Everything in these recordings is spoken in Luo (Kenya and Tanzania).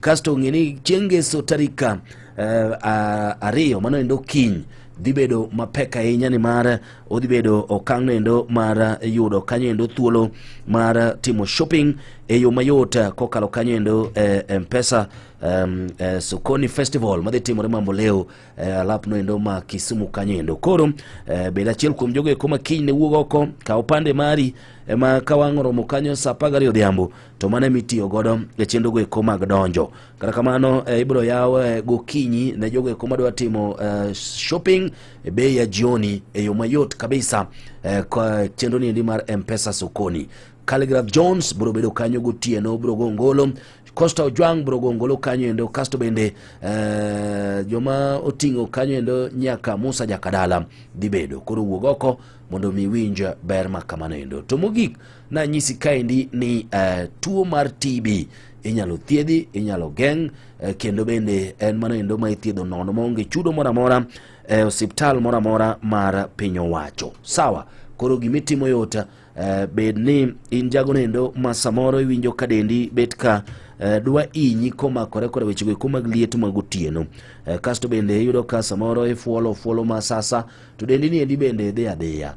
kasto ng'eni chengeso tarika ariyo mano endo kiny dhi bedo mapek ahinya, ni mar odhi bedo okang' endo mar yudo kanyo endo thuolo mar timo shopping e yo mayot kokalo kanyo endo M-Pesa Sokoni Festival madhi timore Mamboleo alapno endo ma Kisumu kanyo endo. Koro bed achiel kuom jogo eko ma kiny ne wuog oko ka opande mari ema ka wang' oromo kanyo sa 12 odhiambo to mane mitiyo godo e chenro go eko mag donjo. Kata kamano ibiro yaw gokinyi ne jogo eko madwa timo shopping e bei ya jioni e yo mayot kabisa kwa chenro ni endi mar M-Pesa Sokoni. Calligraph Jones biro bedo kanyo gotieno, biro gongolo Costa Ojwang biro gongolo kanyo endo, kasto bende joma oting'o kanyo endo nyaka Musa Jakadala dhi bedo. Koro wuog oko mondo mi winj ber ma kamano endo. To mogik na nyisi kaendi ni tuo mar TB inyalo thiedhi, inyalo geng' kendo bende en mano endo ma ithiedho nono maonge chudo moro amora osiptal moro amora mar piny owacho. Sawa, koro gimitimo yota bed ni in jago nendo ma samoro iwinjo ka dendi bet ka dwa inyi komakore koda wechego eko mag liet mag otieno, kasto bende yudo ka samoro ifuolo ma sasa to dendi ni endi bende dhi adhiya,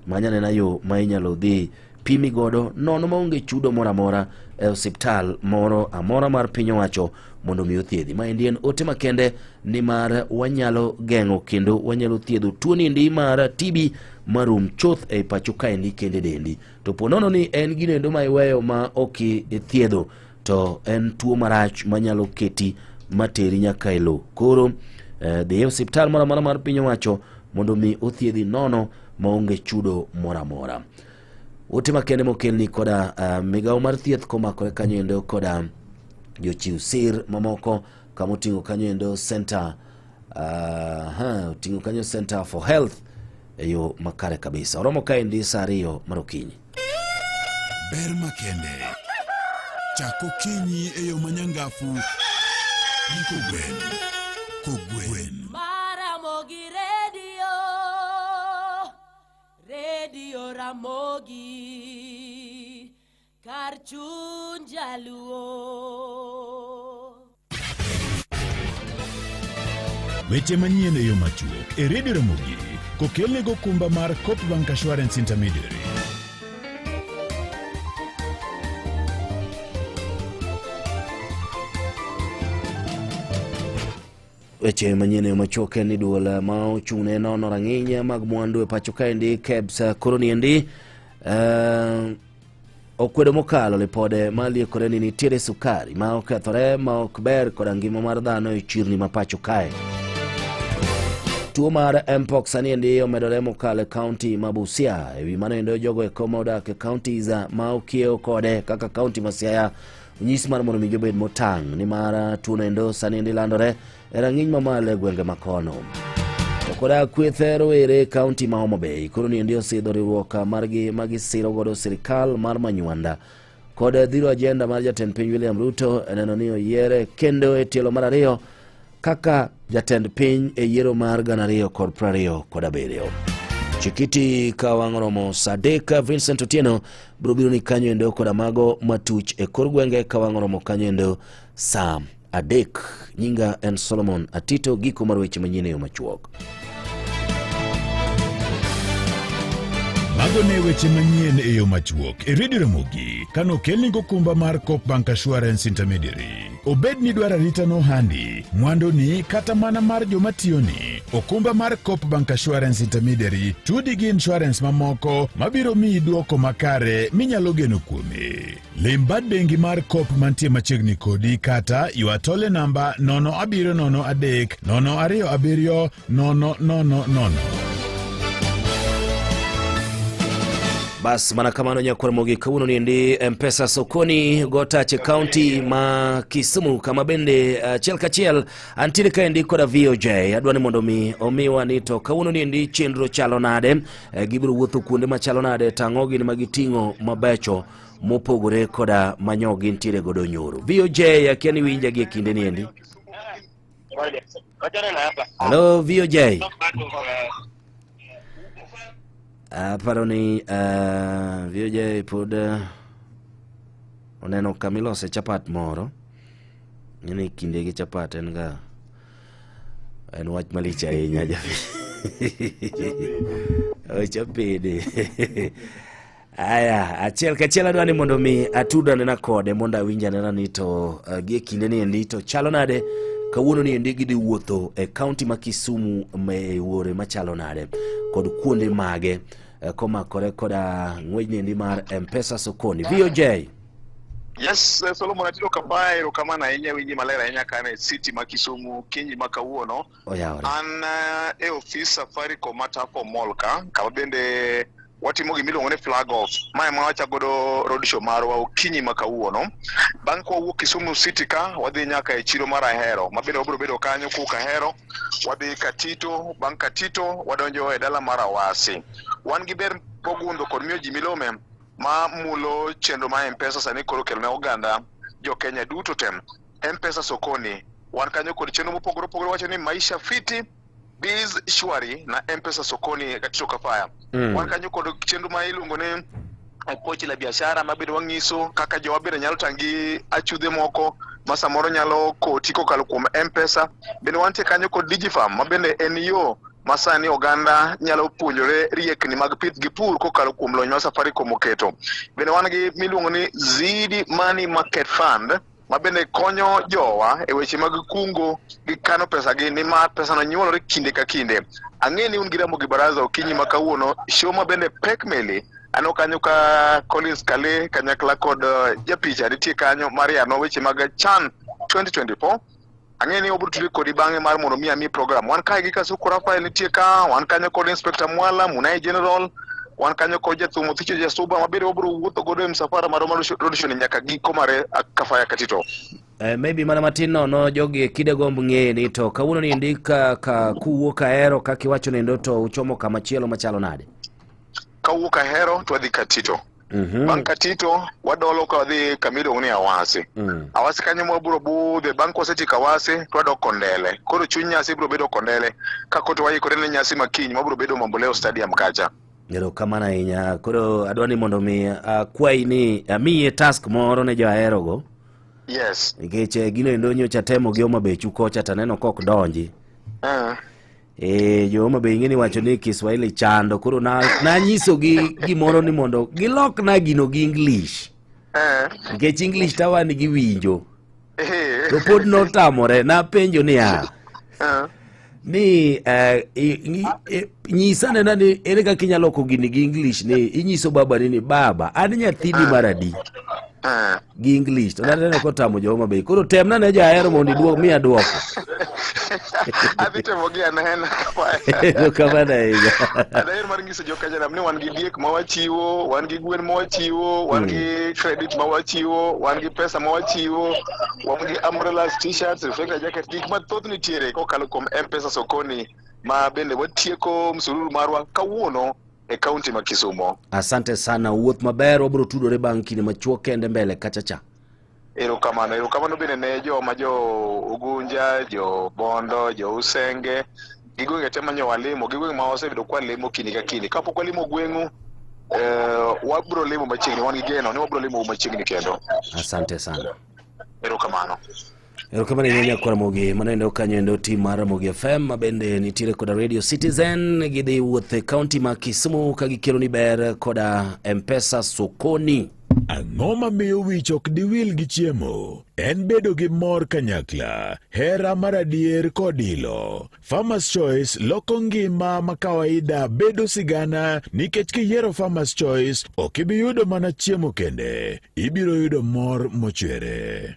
manyane na yo ma inyalo dhi pimi godo nono maonge chudo moro amora e osiptal moro amora mar piny owacho mondo mi othiedhi. Ma endi en ote makende ni mar wanyalo geng'o kendo wanyalo thiedho tuoni endi mar TB marum choth e pacho kaendi kende dendi. To ponono ni en gino endo ma iweyo ma ok ithiedho to en tuo marach manyalo keti materi nyaka elo. Koro dhi e osiptal moro amora mar piny owacho mondo mi othiedhi nono maonge chudo moro amora. Ote makende mokelni koda migawo mar thieth komakore kanyo endo koda jochiw sir mamoko kama oting'o kanyo endo center oting'o kanyo Center for Health e yo makare kabisa. Oromo kaendi saa 2 mar okinyi. Ber makende chako kinyi e yo manyangafu kogwen Maramogi Radio Ramogi kar chuny jaluo. Weche manyien e yo machuok e Radio Ramogi kokelne go kumba mar Copbank Assurance Intermediary. Weche manyene machoke ni duola ma ochune nono rang'inya mag mwandu e pacho kaendi KEBS koro ni endi okwedo mokalo lipode maliekore ni nitiere sukari ma okethore ma ok ber koda ngima mar dhano e chirni ma pacho kae. Tuo mar Mpox sani endi omedore mokalo e kaunti ma Busia. Ewi mano endo jogo eko modak e kaunti ma okiewo kode kaka kaunti ma Siaya onyis mar mondo mi jobed motang' ni mar tuo endo sani endi landore e rang'iny mamalo e gwenge makono. Koda kwethe rowere kaunti ma Homa Bay koro ni endi osidho riwruok margi magisiro godo sirikal mar Manywanda kod dhiro ajenda mar jatend piny William Ruto eneno ni oyiere kendo e tielo mar 2 kaka jatend piny e yiero mar 2027. Chikiti ka wang' romo saa 3 Vincent Otieno biro ni kanyo endo koda mago matuch e kor gwenge ka wang' romo kanyo endo saa 3. Nyinga en Solomon Atito, giko mar weche manyien e yo machuok. Mago ne weche manyien e yo machuok e Radio Ramogi kano kelni go kumba mar Copbank Assurance Intermediary. Obed ni dwara rita no handi mwando ni kata mana mar jomatiyoni okumba mar Copbank Assurance Intermediary tudi gi insurance mamoko mabiro mi duoko makare minyalo geno kuome. Limbad bengi mar Cop mantie machiegni kodi kata yuatole namba 0703 027 000. Bas mana kamano nyakwar mogi kawuno ni endi M-Pesa Sokoni Gotache County ma Kisumu kama bende chiel antire ka endi koda VOJ adwani mondo mi omiwa ni to kawuno ni endi chenro chalo nade gibiro wuotho kuonde machalo nade tang'ogi ni magiting'o mabecho mopogore koda manyogi ntiere godo nyoro. VOJ akia ni winja gi kinde ni endi. Hello VOJ. Paroni VOJ pod oneno kamilo se chapat moro Ng'eni kinde gi chapat en ga en wach malich ahinya jabi. Chapede. Aya, achiel kachiel adwa ni mondo mi atudane na kode mondo awinjane na ni to gie kinde ni endi to chalo nade kawuono ni endi gidhi wuotho e kaunti ma Kisumu me yore machalo nade kod kuonde mage komakore koda ng'wejni endi mar M-Pesa Sokoni. VOJ. Yes, Solomon atiro kabaya erokamano ahinya winji maler ahinya kane city ma Kisumu kinyi ma kawuono. An e ofis Safaricom matapo mall ka bende watimo gimiluongo ni flag off. Mae ma wacha godo road show marwa okinyi ma kawuono. Bang' kwa wuok Kisumu city ka wadhi nyaka e chiro mar Ahero. Mabende wabiro bedo kanyo kuka Ahero. Wadhi Katito, bang' Katito wadonjo e dala mar Awasi. Wan gi ber pogundo kod miyo ji milome ma mulo chenro ma M-Pesa sani koro kelo ne oganda jo Kenya duto tem. M-Pesa Sokoni wan kanyo kod chenro mopogore opogore wacho ni maisha fiti, biz shwari na M-Pesa Sokoni Katito Kafaya. Wan kanyo kod chenro ma iluongo ni pochi la biashara mabende wang'iso kaka jowa bende nyalo tangi achudhe moko ma samoro nyalo koti kokalo kuom M-Pesa. Bende wantie kanyo kod DigiFarm mabende en yo masani oganda nyalo puonjore riekni mag pith gi pur kokalo kuom lony ma Safaricom oketo. Bende wan gi miluongo ni Zidi Money Market Fund mabende konyo jowa e weche mag kungo gi kano pesa gi ni ma pesa no nyuolore kinde ka kinde. Ang'e ni un gi Rambo gi Baraza okinyi ma kawuono show mabende pek meli ano kanyo ka Collins Kale kanyakla kod japicha nitie kanyo Mariano weche mag CHAN 2024. Ang'e ni obro tude kodi bang'e mar mondo mi program. Wan kae gi Kasuku Rafael nitie ka, wan kanyo kod Inspector Mwala, Munai General, wan kanyo kod Jathumo Thicho Jasuba mabende obro wuotho godo e msafara mar road show nyaka giko mare Kafaya Katito. Maybe mana matin no jogi kide gomb ng'e ni to kawuono ni ndika ka kuwuok Ahero kaka iwacho ni ndo to uchomo kama chielo machalo nade. Kawuok Ahero to wadhi Katito. Bang' Katito wadolo ka wadhi kamiluongo ni Awasi. Awasi kanyo mwaburo budhe bang' kwasetieko Awasi to wadok Kondele. Koro chuny nyasi biro bedo Kondele ka koto waikore ne nyasi makiny mabiro bedo Mamboleo Stadium kacha. Erokamano ahinya. Koro adwa ni mondo mi akwai ni amiye task moro ne jo Ahero go. Yes. Nikech gino endo nyocha temo gi Homa Bay chukocha taneno kok donji. Jo Homa Bay ng'eni wacho ni Kiswahili chando koro na nyiso gi gimoro ni mondo gilok na gino gi English. Nikech English tawani gi winjo. To pod notamore na penjo ni ni nyisa nena ni ere kaka inyalo ko gini gi English ni inyiso baba ni baba an nyathini maradi gi English to nene ko tamo jo Homa Bay koro temna ne jo Ahero mondo iduok mi aduoko. Abite mogi anena kapa. Kamana higa. Adair mar ngiso jo Kenya ni wan gi diek ma wachiwo, wan gi gwen ma wachiwo, wan gi credit ma wachiwo, wan gi pesa ma wachiwo, wan gi umbrellas, t-shirts, reflector jacket, gik mathoth nitiere kokalo kuom M-Pesa Sokoni ma bende watieko msururu marwa kawuono e kaunti ma Kisumu. Asante sana, wuoth maber, wabro tudore bang' kinde machuok kende mbele kachacha. Erokamano bende ne jo ma jo Ugunja, jo Bondo, jo Usenge, gigwenge te manyo walimo, gigwenge ma wasebedo kwa limo kini ka kini. Kapok walimo gweng'u, wabro limo machiegni, wan gi geno ni wabro limo machiegni kendo. Asante sana. Erokamano. Erokamano nyanya kwa Ramogi, manendo kanyo endo team mar Ramogi FM, mabende nitire koda Radio Citizen, gidhi wuothe county ma Kisumu kagikelo ni ber koda M-Pesa Sokoni. Ang'o mamiyo wich ok diwil gi chiemo? En bedo gi mor kanyakla, hera mar adier kod ilo. Farmers Choice loko ngima ma kawaida bedo sigana nikech kiyiero Farmers Choice ok ibi yudo mana chiemo kende, ibiro yudo mor mochwere.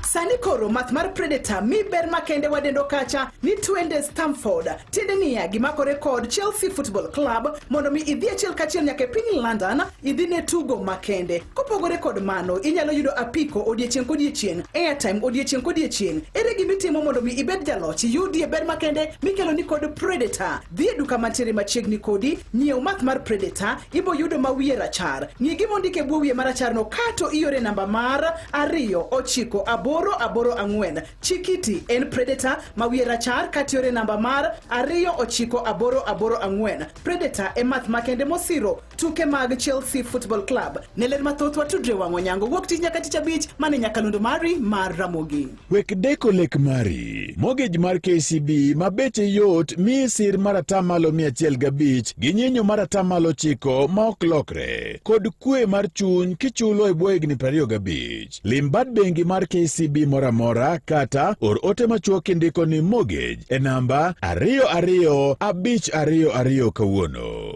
Sani koro math mar Predator mi ber makende wadendo kacha ni twende Stamford. Tiende niya gimakore kod Chelsea Football Club mondo mi idhi achiel kachiel nyaka piny London idhi ne tugo makende. Kopogore kod mano inyalo yudo apiko odiechieng' kodiechieng', airtime odiechieng' kodiechieng'. Ere gimitimo mondo mi ibed jaloch yudie ber makende mikelo ni kod Predator. Dhi e duka mantiere machiegni kodi, nyiew math mar Predator, ibo yudo mawiye rachar. Ng'i gimondike buo wiye marachar no kato iore namba mar 2 9 8 284. Chikiti en Predator mawiye rachar katiore namba mar 29884. Predator e math makende mosiro tuke mag Chelsea Football Club. Neler mathoth watudre wang'o nyango wuok tich nyaka tich abich mane nyakalondo mari mar Ramogi. Wek deko lek mari. Mortgage mar KCB mabeche yot mi sir mar atamalo 105 gi nyinyo mar atamalo 9 ma ok lokre. Kod kwe mar chuny kichulo e bwo higni 25. Lim bad bengi mar KCB moramora kata or ote machuok indiko ni mortgage e namba 225222 kawuono.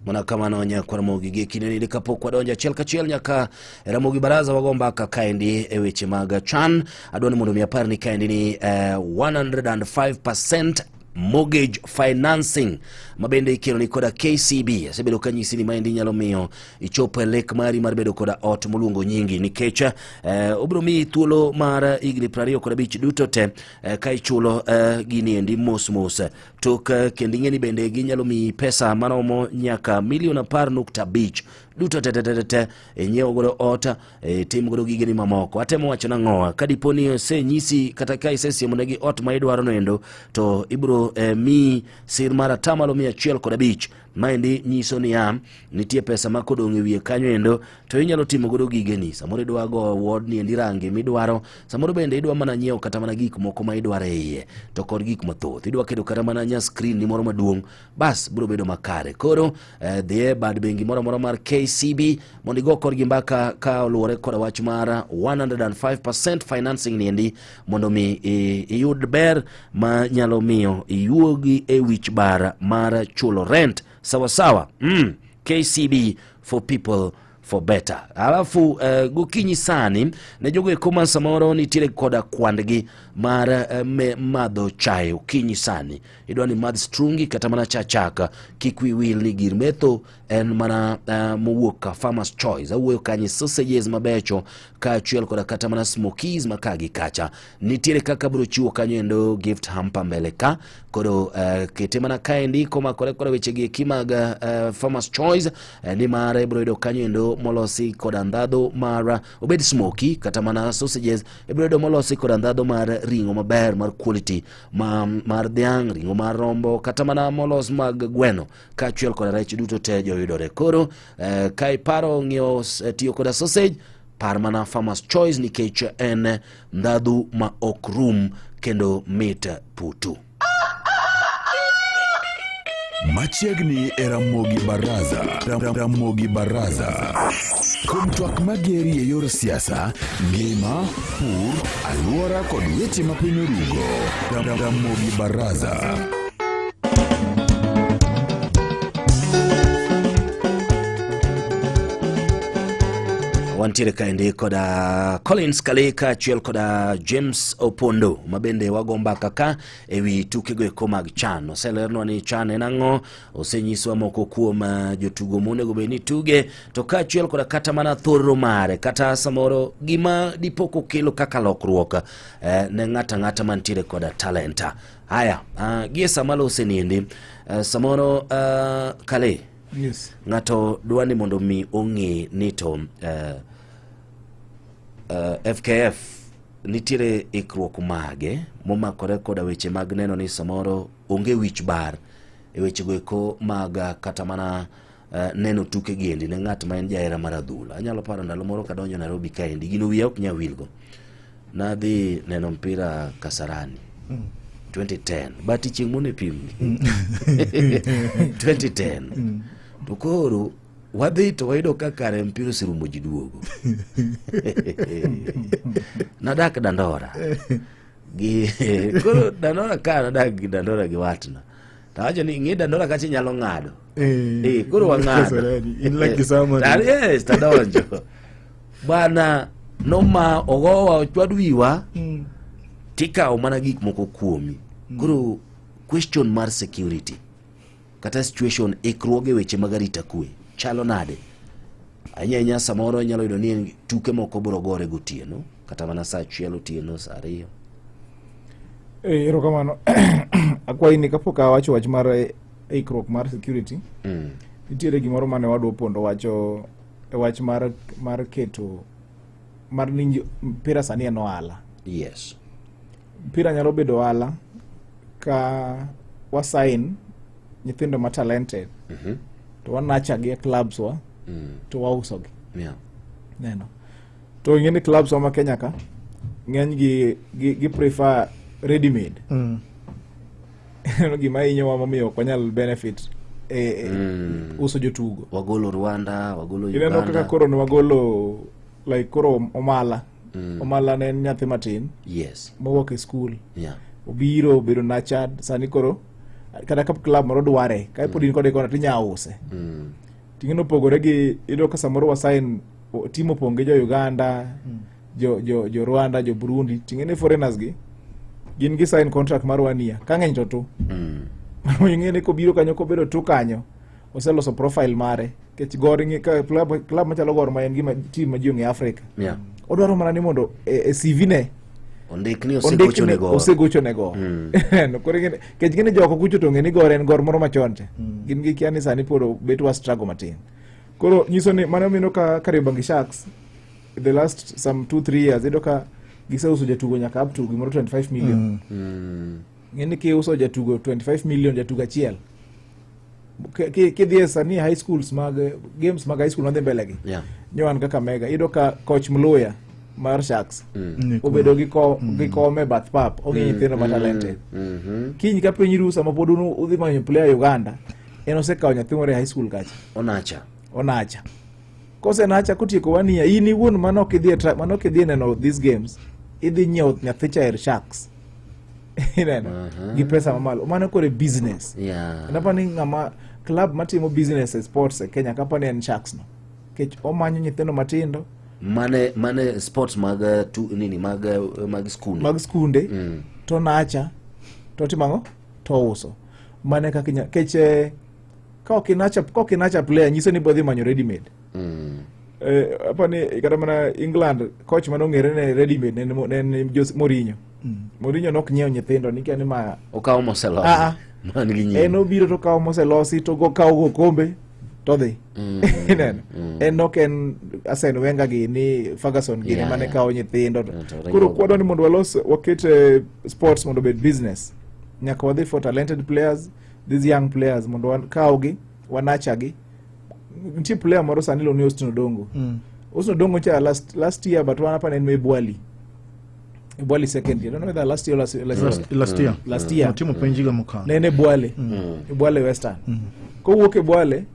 Mwana kama naonya kwa Ramogi Gikineni kapok wadonja achiel kachiel nyaka Ramogi Baraza wagomba kakaendi eweche mag chan adwani mondo mi apar ni kaendi ni 105% mortgage financing mabende ikelo ni koda KCB asebedo kanyisi ni maendi nyalo miyo ichopo lek mari mar bedo koda ot moluongo nyingi nikech obro mi thuolo mar igni 25 duto te ka ichulo gini endi mos tok kendo ing'eni bende ginyalo mi pesa maromo nyaka $10.5 duto te nyiewo godo ota timo godo gigeni mamoko. Atemo wacho nang'oa kadiponi se nyisi kata ka isesiemo negi ot ma idwaro noendo to ibro mi sir mar atamalo 105 maendi nyiso ni nitie pesa ma kodong' e wiye kanyo endo to inyalo timo godo gigeni. Samoro idwa go award ni endi rangi midwaro, samoro bende idwa mana nyiewo kata mana gik moko ma idwaro e iye to kod gik mathoth idwa kedo kata mana nya screen ni moro maduong' bas biro bedo makare. Koro dhie bad bengi moro mar KCB mondo igo korgi mbaka ka oluwore kod wach mar 105% financing ni endi mondo mi iyud ber ma nyalo miyo iyuogi e wich bar mar chulo rent sawa. KCB for people for better. Alafu gokinyi sani ne jogo ekoma samoro nitiere koda kwandgi mar madho chai okinyi sani idwani madh strungi kata mana chachaka kikwi wil ni gir metho en mana mowuok Farmers Choice awuoyo kanyi sausages mabecho ka chiel koda kata mana smokies makagi kacha nitiere kaka bro chiwo kanyo endo gift hamper mbele ka kodo kete mana kaendi koma koda weche gi kimaga Farmers Choice ni mare bro ido kanyo endo molosi koda ndado mar obed smoky kata mana sausages bro ido molosi koda ndado mar ringo maber mar quality mar dhiang' ringo mar rombo kata mana molos mag gweno ka chiel koda rech duto te joyudore. Koro kai paro ng'io tiyo koda sausage par mana Farmers Choice nikech en ndadu ma ok rum kendo mit putu. Machiegni e Ramogi Baraza. Ramogi Baraza. Kuom twak mageri e yor siasa, ngima, pur, aluora kod weche ma piny orugo. Ramogi Baraza. Wantiere kaendi koda Collins Kaleka chiel koda James Opondo mabende wagomba kaka ewi tukego eko mag chan. Oselerno ni chan en ang'o, osenyiswa moko kuom jotugo monego bed ni tuge to ka chiel koda kata mana thoro mare kata samoro gima dipoko kelo kaka lokruok ne ng'ata mantiere koda talenta. Haya gie samalo oseniendi samoro Kale yes. Ng'ato dwani mondo mi ong'e ni to FKF nitiere ikruok mage momakore koda weche mag neno ni samoro onge wich bar e weche go eko mag kata mana neno tuke gendi ne ng'at ma en jaera mar adhula. Anyalo paro ndalo moro kadonjo Nairobi kaendi gino wiya ok nya wilgo nadhi neno mpira Kasarani 2010 bati chieng' mone pimni 2010 to koro wadhi to waido kakare mpiro sirumo jiduogo nadak Dandora gi koro Dandora ka nadak gi Dandora gi watna tawacho ni ng'e Dandora kachi nyalo ng'ado koro wang'ado in like someone yes tadonjo bana noma ogowa ochwad wiwa tika omana gik moko kuomi koro question mar security kata situation ikruoge weche magarita kwe chalo nade anyanya samoro nyalo yudo ni tuke moko bro gore gotieno kata mana saa achiel otieno saa ariyo. Erokamano akwai ni kapok awacho wach mar ikruok mar security nitiere gimoro mane wadwa pondo wacho e wach mar keto mar ni mpira sani en ohala. Yes. Mpira nyalo bedo ohala ka wasign nyithindo ma talented. To wanacha gi clubs wa to wauso gi. Yeah. Neno. To ingeni clubs wa ma Kenya ka ng'eny gi prefer ready made. Gima inyo mamiyo kwanyal benefit uso jotugo. Wagolo Rwanda, wagolo Uganda. Ineno kaka koro ne wagolo like koro Omala. Omala ne en nyathi matin. Yes. Mowuok e school. Yeah. Obiro bedo nurtured sani koro kada ka club moro dware ka pod in kode kono tinya use. Tingeno pogore gi ido ka samoro wasign timo ponge jo Uganda, jo Rwanda, jo Burundi, tingene foreigners gi gin gi sign contract mar 1 year ka ng'eny to ingene ko biro kanyo ko bedo tu kanyo oseloso profile mare kech gori ka club machalo Gor Mahia en gima team ma jiong e Africa. Yeah. Odwaro mana ni mondo e CV ne ondikni osegocho ne go. No kore ngene kech gine joko kucho to ngeni Gor en Gor moro machonte. Gin gi kiani sani pod bet was struggle matin. Koro nyiso ni mana mino ka Kariobangi Sharks the last some 2-3 years ido ka giseuso jatugo nyaka up to gimoro 25 million. Ngeni ki uso jatugo 25 million jatugo achiel. Ki dhie sani high schools games mag high school madhi mbele gi. Yeah. Nyoan kaka mega ido ka coach Mluya mar Sharks obedo gi kome bath pap ongi nyithindo ma talented. Kiny ka piny rusa ma pod udhi manyo player Uganda en osekawo nyathi moro e high school kacha. Onacha. Kose nacha kotieko 1 year in iwuon manok idhi neno these games idhi nyiewo nyathi cha Sharks. Ineno gi pesa mamalo mano kore business. Yeah. Napani ngama club matimo business e sports e Kenya kapani en Sharks no. Kech omanyo nyithindo matindo mane sports mag skunde to nacha to timango to uso mane ka Kenya kech ka okinacha player nyiso ni bodhi manyo ready made. Apani kada mana England coach manongere ne ready made ne Jose Mourinho. Mourinho nok nyiew nyithindo nikani ma okawo moselosi. Man gi nyiew. En obiro to kawo moselosi to go kawo kombe to dhi. Ineno. En nok en Arsene Wenger gi ni Ferguson gi mane kawo nyithindo. Koro kwadwa ni mondo waket sports mondo bed business. Nyaka wadhi for talented players, these young players mondo kawo gi, wanacha gi. Nti player moro sani lo ni Austin Odongo. Austin Odongo cha last year but wana pa en Bwali second year. I don't know whether last year. Last year. Timu penjiga muka. Nene Bwale Western. Ko woke Bwale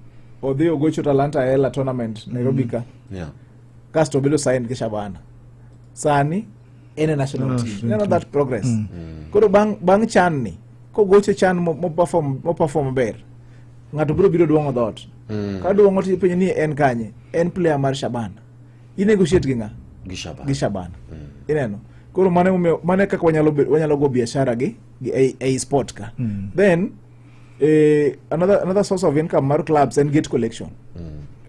odhi ogocho Talanta Ela tournament Nairobi ka. Yeah. Kasto bedo sign ke Shabana. Sani ene national team. You know that progress. Koro bang chan ni. Ko gocho chan mo perform ber. Ngato biro duongo dot. Ka duongo ti penye ni en kanye. En player mar Shabana. I negotiate gi nga? Gi Shabana. Ineno. Koro mane kaka wanyalo go biashara gi a sport ka. Then another source of income mar clubs and gate collection.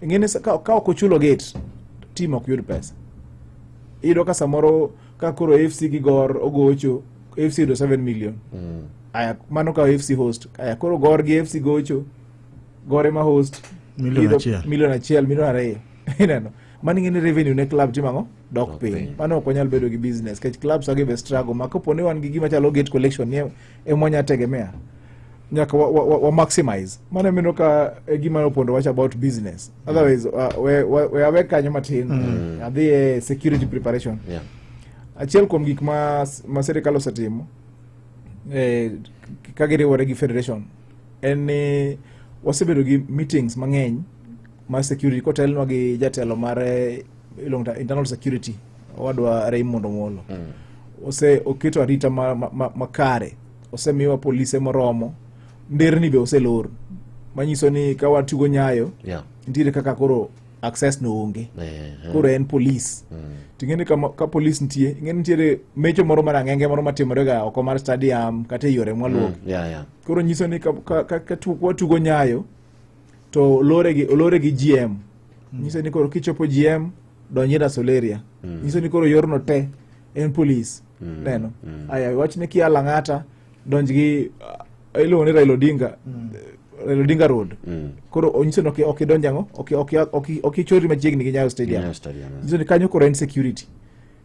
Ngene ka okochulo gate team ok yud pesa. Ido ka samoro ka koro AFC gi Gor ogocho AFC do 7 million. Aya mano ka AFC host. Aya koro Gor gi AFC gocho. Gor ema host million achiel. Ineno. Mani ngene revenue ne club timango dok piny. Mano ok wanyal bedo gi business. Kech clubs agi be struggle. Makoponi wan gi gima chalo gate collection e mwanya tegemea. Nyaka wa maximize. Mano mino ka gima opondo watch about business. Otherwise, we are kanyo matin. Adhi security preparation. Yeah. Achiel kuom gik ma serikal osetimo kagiriwore gi federation en ni wasebedo gi meetings mang'eny mar security kotelnwa gi jatelo mar ilonga internal security wadwa Raymond Omolo. Oketo arita makare. Osemiwa polise moromo. Nderni be oselor. Manyiso ni ka watugo Nyayo. Yeah. Ntiere kaka koro access no onge. Koro en police. Tingene ka police ntie, ngene ntiere mecho moro marangenge moro matimore ga oko mar stadium kata yore mwaluok. Koro nyiso ni ka tugo Nyayo to olore gi GM. Nyiso ni koro kichopo GM donjira Soleria. Nyiso ni koro yorno te en police. Neno. Aya wachne ki ala ngata donj gi ilo ni Raila Odinga Road. Koro onyiso no ok donjango, ok chori machiegni gi Nyayo Stadium. Nyiso ni kanyo koro en security.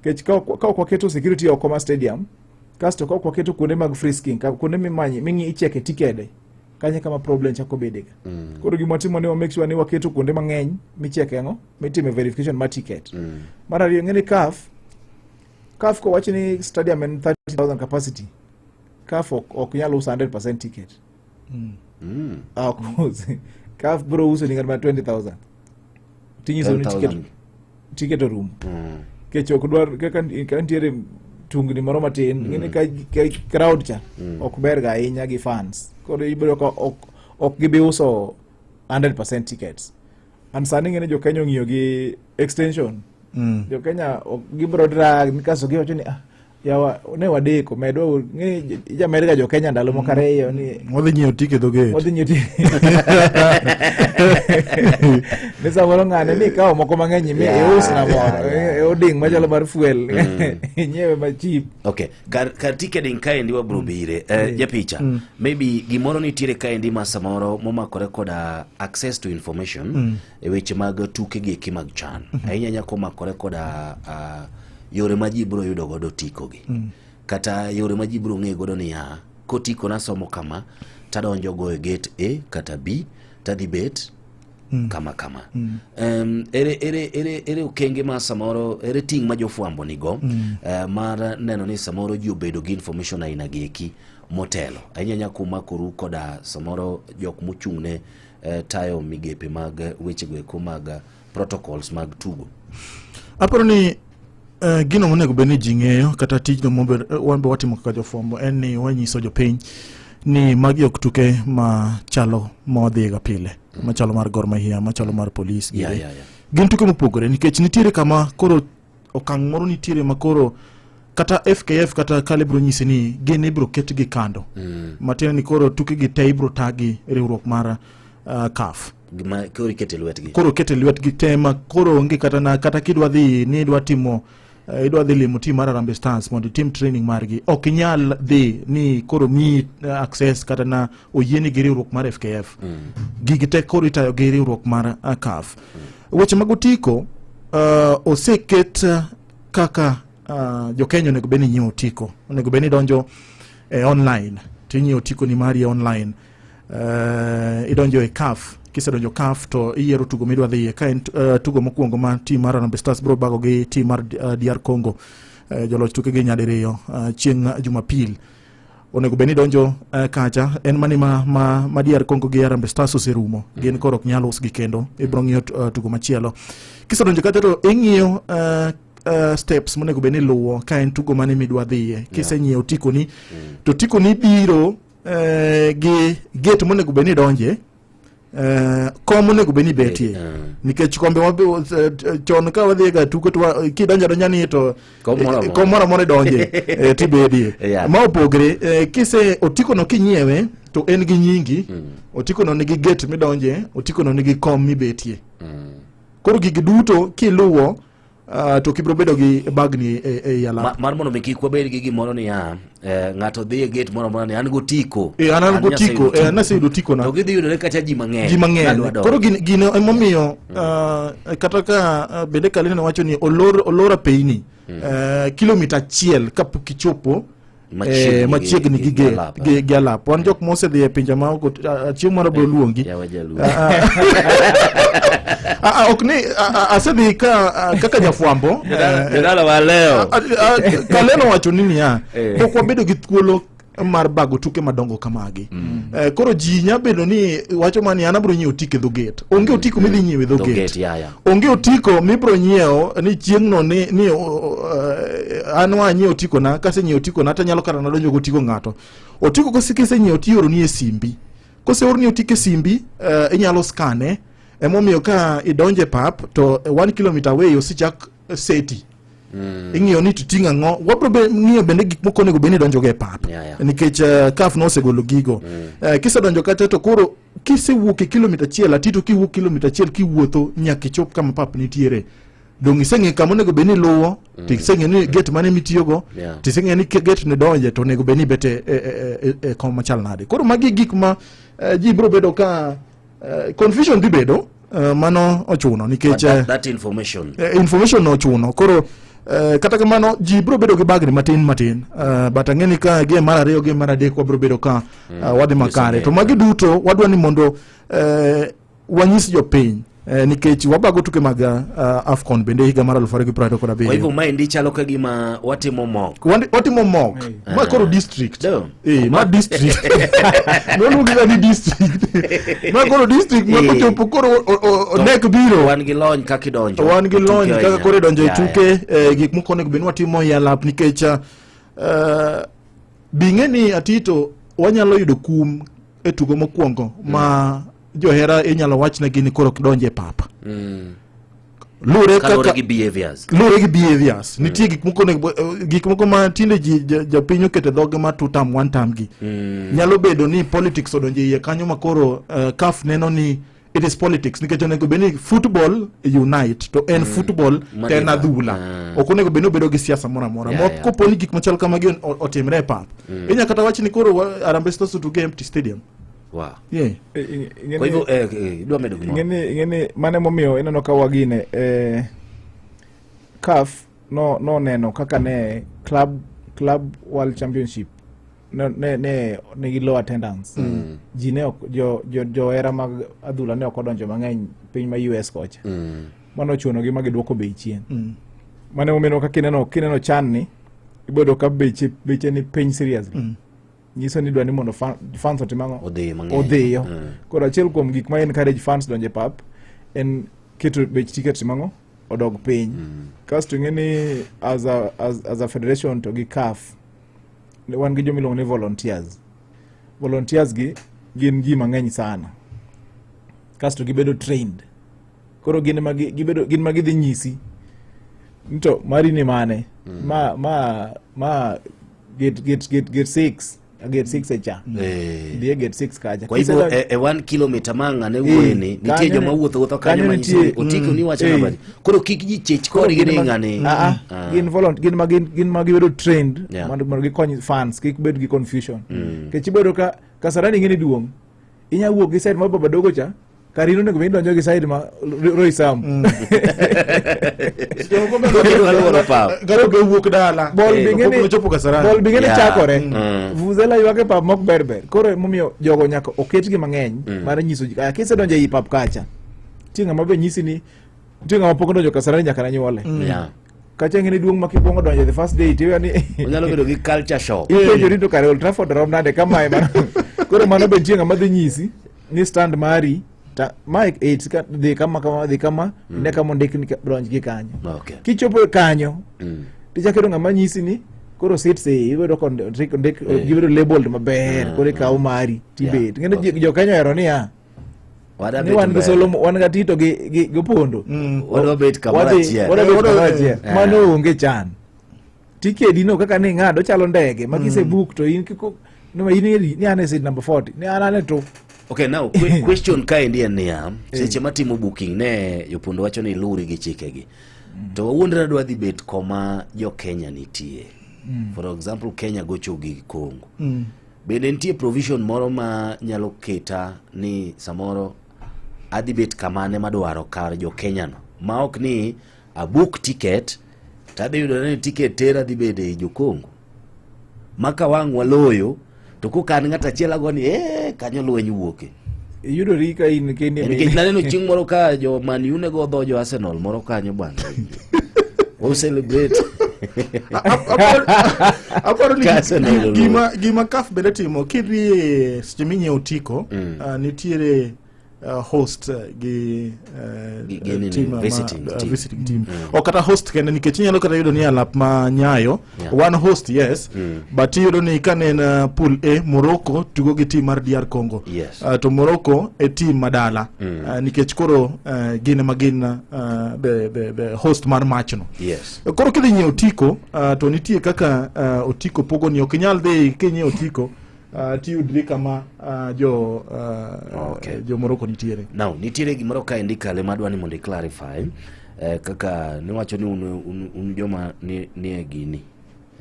Kech ka kwaketo security oko ma stadium, kasto ka kwaketo kuonde mag frisking, kuonde mimanyi mingi icheke tikede. Kanye kama problem chako bedega. Koro gima timo ne make sure ni waketo kuonde mang'eny micheke ngo, mitime verification ma ticket. Mara riyo ngene CAF ko wachi ni stadium en 30,000 capacity. CAF ok nyalo usa 100% ticket. CAF bro uso ni ngama 20,000. Tinyiso ni ticket room. Kecho kudwar kan tiere tungni moro matin ngene ka crowd cha ok berga ahinya gi fans. Koro ibiro ko ok gibi uso 100% tickets. Ansani ngene jo Kenya ngiyo gi extension. Jo Kenya gibro drag nikaso gi wacho ni yawa ne wadeko medo ngene ja America jo Kenya ndalo mokareyo ni modhi nyiew ticket doge. Modhi nyiew Nesa moro ngane ni kawo moko mang'eny mi eus na moro oding machalo mar fuel nyewe ma cheap. Okay, kar ticketing kaendi wabro bire japicha maybe gimoro nitiere kaendi ma samoro momakore koda access to information e weche mag tuke gi eki mag chan ahinya nyako makore koda yore ma ji bro yudo godo tiko gi kata yore ma ji bro ng'e godo ni kotiko na somo kama tadonjo go e gate A kata B tadhi bet kama ere okenge ma samoro ere ting ma jofwambo nigo mar neno ni samoro ji obedo gi information aina geki motelo ahinya nyako makoru koda samoro jok mochung'ne tayo migepe mag weche go mag protocols mag tugo. Aparo ni gino monego beni jing'eyo kata tijno wanbe watimo kaka jofwambo en ni wanyiso jopiny ni magi ok tuke ma chalo modhiga pile machalo mar Gor Mahia machalo mar Police gin tuke mopogore nikech nitiere kama koro okang' moro nitiere makoro kata FKF kata kalibro nyisi ni gin ibro ket gi kando matin ni koro tuke gi te ibro tagi riwruok mar CAF gima koro kete lwetgi tema koro onge kata kidwa dhi ni idwa timo idwa dhi limo team mar Harambee Stars mondo team training margi ok nyal dhi ni koro mi access kata na oyieni gi riwruok mar FKF gigi te koro itayo gi riwruok mar CAF weche magotiko oseket kaka jo Kenya onego beni nyiewo tiko onego beni donjo online tinyiewo tiko ni mari online idonjo e CAF kisedonjo CAF to iyiero tugo midwa dhie ka en tugo mokwongo ma team mar Harambee Stars bro bago gi team mar DR Congo joloch tuke gi nyadiriyo chieng' Jumapil onego beni donjo kacha en mani ma DR Congo gi Harambee Stars oserumo gin koro ok nyalo usgi kendo ibro ng'iyo tugo machielo kisedonjo kacha to ing'iyo steps monego beni luwo ka en tugo mane midwa dhie kisenyiewo tiko ni to tiko ni biro gi gate monego beni donje komo nego beni betie nikech kombe chon ka wadhi ga tuko to kidonjo ni to komora mone donje tibedie ma opogre kise otiko no kinyiewe to en gi nyingi otiko no nigi gate midonje otiko no nigi kom mibetie koro gigi duto kiluwo to kibro bedo gi bagni yala mar mono meki kwa beri gi gimoro ni ngato dhi e gate moro ni an go tiko an go tiko nase yudo tiko na to gidhi yudo kata ji mang'eny koro gino emomiyo kata ka bende kalene wacho ni olora peini kilomita 1 kapok ichopo machiegni gi galap wan jok mose dhi e pinja ma chieng' moro bro luongi okni asedhi kaka jafwambo dala wa leo kaleno wacho nini pok wabedo gi thuolo mar bago tuke madongo kamagi koro ji nyabedo ni wacho mani an abro nyiewo tike dho gate onge otiko midhi nyiewe dho gate onge otiko mibro nyiewo ni chieng'no ni an wa nyiewo tiko na kase nyiewo tiko na tanyalo kata nadonjo go tiko ng'ato otiko kose nyiewo tioro ni e simbi kose orni otike simbi inyalo skane emomiyo ka idonje pap to 1 kilometer away osichak seti ing'iyo ni tutinga ngo wabro ng'iyo bende gik moko nego beni donjo ge pap nikech CAF no osegolo gigo kise donjo kata to koro kise wuok kilomita 1 atito kiwuok kilomita 1 kiwuotho nyaka ichop kama pap nitiere dong iseng'e kama onego beni luwo tiseng'e ni gate mane mitiyogo tiseng'e ni gate ne donje to onego beni bete e koma machal nade. Koro magi gik ma ji biro bedo ka confusion dhi bedo mano ochuno nikech that information no ochuno. Koro kata kamano ji biro bedo gi bagni matin but ang'eni ka game mar ariyo game mar adek wabiro bedo ka wadhi makare to magi duto wadwa ni mondo wanyis jopiny nikech wabago tuke mag AFCON bende higa mar 2027. Kwa hivyo maendi chalo ka gima watimo mock ma koro district ma district no luongi ni district ma koro district ma kochopo koro nek biro wan gi lony kaka idonjo kaka koro idonjo e tuke gik moko onego bed watimo yalap nikech bing'eni atito wanyalo yudo kum e tugo mokwongo ma johera inyalo wachnegi ni koro kidonje papa lure gi behaviors nitie gik moko ma tinde jopiny okete dhoge ma tutam one time gi nyalo bedo ni politics odonje iye kanyo ma koro CAF neno ni it is politics nikech onego beni football unite to en football ten adhula ok onego beni obedo gi siasa moro amora moko poni gik machal kamagi otimre e pap inya kata wach ni koro Harambee Stars to empty stadium. Wow. Yeah. Kwa hivyo idwa medo gimo. Ngeni mane momiyo ineno ka wagine CAF no neno kaka ne club world championship ne gi low attendance. Ji ne jo era mag adhula ne okodonjo mang'eny piny ma US kocha. Mano chuno gi magidwoko bei chien. Mane momiyo ka kineno chan ni ibodo ka beche ni piny seriously. Nyiso ni dwa ni mondo fans otimango odhiyo. Koro achiel kuom gik ma encourage fans donje pap en keto bech ticket mango odog piny. Kasto ng'eni as a federation to gi CAF wan gi jomilongo ni volunteers gi gin ji mang'eny sana. Kasto gibedo trained. Koro gin magi dhi nyisi nto mari ni mane ma get 6 get 6 echa die get 6 kaja. Kwa hivyo 1 kilomita manga ne wueni nitie joma wuotho kanyo manyiso otiko ni wacha nabadi koro kik ji chech kori gine ngane gin magi bedo trained mondo gikony fans kik bed gi confusion kech bedo ka Kasarani ngene duong inya wuok gi side ma baba dogo cha Karino nego bendo donjo gi side ma Roy Sam garo go wuok dala bol bingene chakore vuzela ywake pap mok berber koro momiyo jogo nyaka oket gi mang'eny mar nyiso ji kise donjo i pap kacha tinga mabe nyisi ni tinga mapoko donjo Kasarani nyaka na nyuole kacha ngene duong makipongo donjo the first day tiwa ni unyalo bedo gi culture shock ipenjo rito kare Old Trafford rom nade kama ema koro mano be tinga madhi nyisi ni stand mari Mike 8 de kama ne kama ndek ni bronze gi kanyo kichopo kanyo tichakero ng'ama nyisi ni koro sit say ibedo kon ndek gibedo labeled maber kore ka umari tibet ngene jo kanyo ero ni ni wan gi solo wan ga tito gi pondo wado bet kamarachi mano onge chan tikedi no kaka ni ngado chalo ndege magise book to in kiko no ni ane seat number 40 ni anane to. Okay, now question ka endi en niya seche matimo booking ne jopundo wacho ni luri gi chikegi to wuondra dwa dhi bet koma jo Kenya nitie for example Kenya gocho gi Kongo bende nitie provision moro ma nyalo keta ni samoro adhi bet kamane madwaro kar jo Kenya no ma ok ni a book ticket tabe yudo ni ticket tera dhi bede jo Kongo maka wang waloyo to ko kan ngata chiela goni kanyo lweny wuoke yudo rika in kende nikech naneno chieng' moro ka jo Man U nego dhojo Arsenal moro kanyo bwana o celebrate aparo gima CAF bende timo kidhi stiminye utiko nitiere host gi visiting team o kata host kende nikech nyalo kata yudo ni alap ma Nyayo one host yes but yudo ni kanen pool A Morocco tugo gi team mar DR Congo to Morocco e team madala nikech koro gine magina the host mar match no koro kidhi nyiew utiko to nitie kaka utiko pogo ni okinyal dhi kinye utiko tiyudri kama jo Morocco nitiere. Now nitiere gimoro ka indikale madwa ni mondo clarify kaka niwacho ni un joma nie gini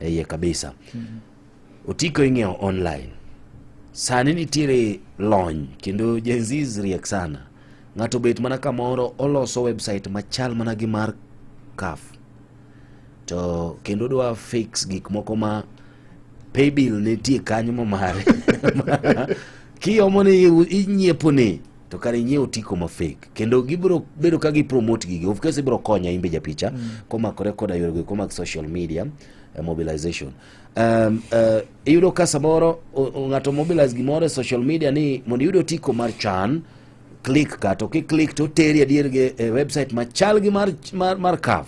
iye kabisa. Otiko ing'eyo online. Sani nitiere lony kendo Gen Z riek sana. Ng'ato bet mana kamoro oloso website machal mana gi mar CAF. To kendo dwa fix gik moko ma paybill nitie kanyo mamare. Kiyomo ni inyiepo ni to kare inyiewo otiko ma fake. Kendo gibiro bedo ka gi promote gigi. Of course ibiro konya imbe japicha komakore koda yore go mag social media mobilization. Iyudo ka samoro ng'ato mobilize gimoro e social media ni mondo iyudo otiko mar chan, click ka to click to teri adier ge website machal gi mar CAF.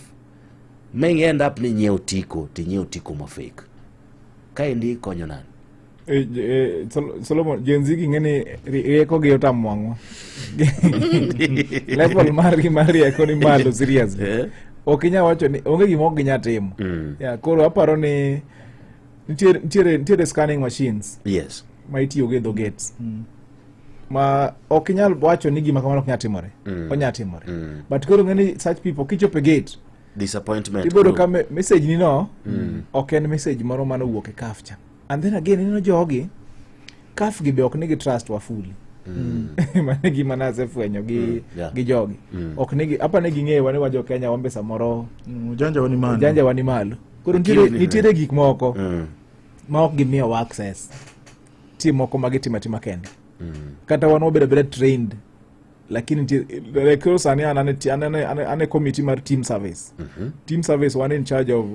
May end up ni nyiewo otiko, ti nyiewo otiko ma fake. Kaendi konyo nani? Solomon, Gen Z ng'eni rieko gi otamwang'o. Level mar rieko ni malo seriously. Ok inya wacho ni onge gima ok ginya timo. Koro aparo ni nitiere scanning machines. Yes. Ma itiyo gi dho gates. Ma ok inyal wacho ni gima kamano ok nya timore. Onya timore. But koro ng'eni such people kichope gate disappointment. Ibodo ka message ni no ok en message moro mano wuok e CAF cha. And then again ino jogi CAF gi be ok nigi trust wa fully. Mane gima nasefwenyo gi jogi. Ok nigi apa nigi ng'eyo wane wa jo Kenya wambe samoro janja wani malo. Koro nitiere gik moko ma ok gimiyo access. Ti moko magitimatima kende. Kata wan obedo beda trained. Lakini like sani ane committee mar team service. Team service one in charge of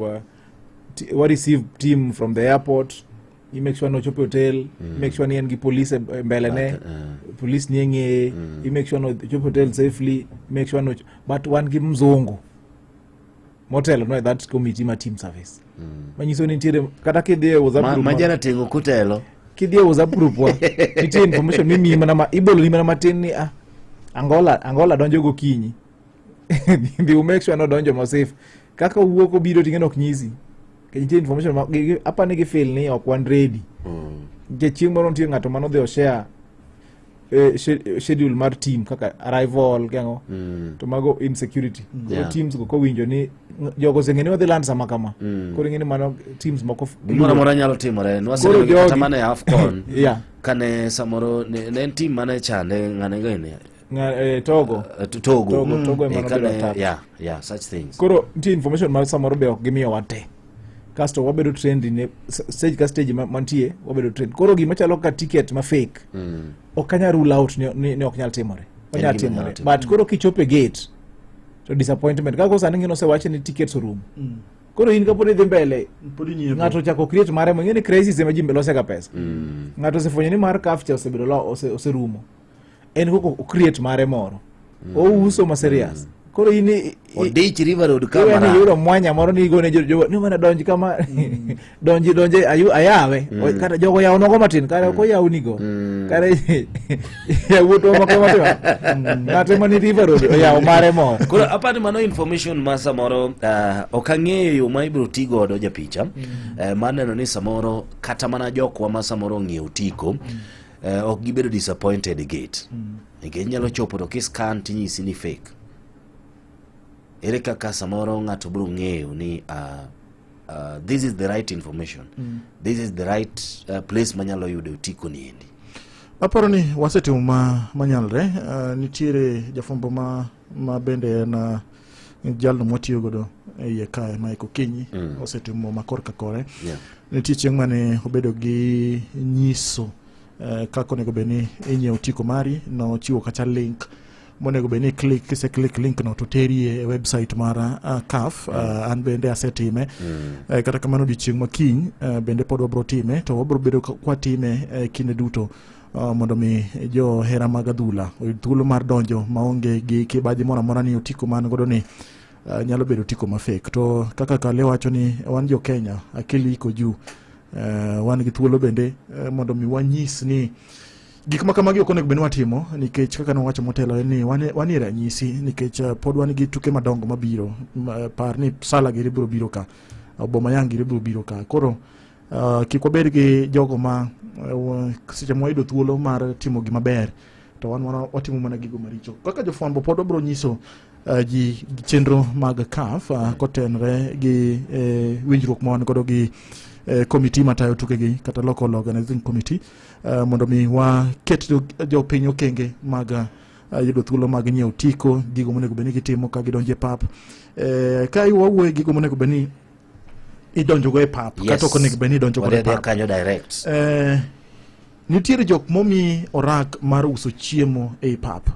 we receive team from the airport. You make sure no chope hotel, make sure ni engi police mbele ne, police nienge, you make sure no chope hotel safely, make sure no but one give mzongo. Motel no that committee ma team service. Manyiso ni ntire kata kidie WhatsApp group. Majana tengo kutelo. Kidie WhatsApp group wa. Iti information mimi mana ibolo ni mana mateni Angola donjo go kinyi. They will make sure no donjo mo safe. Kaka uwoko biro tingeno knyizi. Kenye information apa nigi fail ni ok wan ready. Je chieng moro ntie ng'ato mano dhe share schedule mar team kaka arrival kengo to mago insecurity. Teams go winjo ni jogo sengeni wadhi land sama kama. Koro ngeni mano teams moko mora nyalo timore. Nwasere kata mane AFCON. Kane samoro ne team mane chande ngane ngene. Togo such things. Koro ntie information mar samoro be ok gimiyo wate. Kasto wabedo trend in stage ka stage mantie wabedo trend. Koro gima chalo ka ticket ma fake. Okanya rule out ni ok nyal timore. Onya timore. But koro kichope gate to disappointment. Kako sani ngino se wache ni tickets room. Koro in kapodi dhi mbele. Ngato chako create mare mo ngene crazy sema jimbe lose ka pesa. Ngato se fonyo ni mar CAF cha osebedo lo oserumo. En koko create mare moro. Uso ma serious. Koro ini Odich River Road kamera. Ni yuro mwanya moro ni gone jo ni mana donji kama donji ayawe kata jogo yawo nogo matin kare ko yawo nigo kare ya wuto makama to ngate ni River Road yawo mare mo. Koro apani mano information ma samoro okang'eyo ma ibiro tigo do japicha maneno ni samoro kata mana jokwa ma samoro ng'iewo tiko ok gibedo disappointed gate. Nikech nyalo chopo to kiscan tinyisi ni fake. Ere kaka samoro ng'ato biro ng'eyo ni this is the right information. This is the right place manyalo yudo otiko ni endi. Aparo ni wasetimo manyalre. Nitiere jafombo ma bende na jalno motiyo godo iye kae Michael Kinyi osetimo makorka kore. Nitie chieng' mane obedo gi nyiso kako onego beni inyiewo otiko mari no chiwo kacha link monego beni click kise click link no to teri e website mara CAF an bende asetime kata kamano di chieng' makiny bende pod wabro time to wabro bedo kwa time kinde duto mondo mi jo hera mag adhula oyud thuolo mar donjo maonge gi kibaji moro amora ni otiko man godo ni nyalo bedo otiko ma fake. To kaka Kale wacho ni wan jo Kenya akili iko juu. Wan gi thuolo bende mondo mi wanyis ni gik makamagi ok onego bed watimo nikech kaka nowacho motelo ni wan ranyisi nikech pod wan gi tuke madongo mabiro par ni sala gi biro biro ka Obama yangi biro ka. Koro kik wabed gi jogo ma seche moido thuolo mar timo gima ber to wan watimo mana gigo maricho. Kaka jofwambo pod wabro nyiso ji chenro mag CAF kotenre gi winjruok ma wan godo gi committee matayo tukegi kata local organizing committee mondo mi waket jopiny okenge mag yudo thuolo mag nyiewo tiko gigo monego beni gitimo ka gidonje pap ka wawuoyo gigo monego beni idonjo go e pap kata ok onego beni idonjo go e pap kanyo direct nitiere jok momi orak mar uso chiemo e pap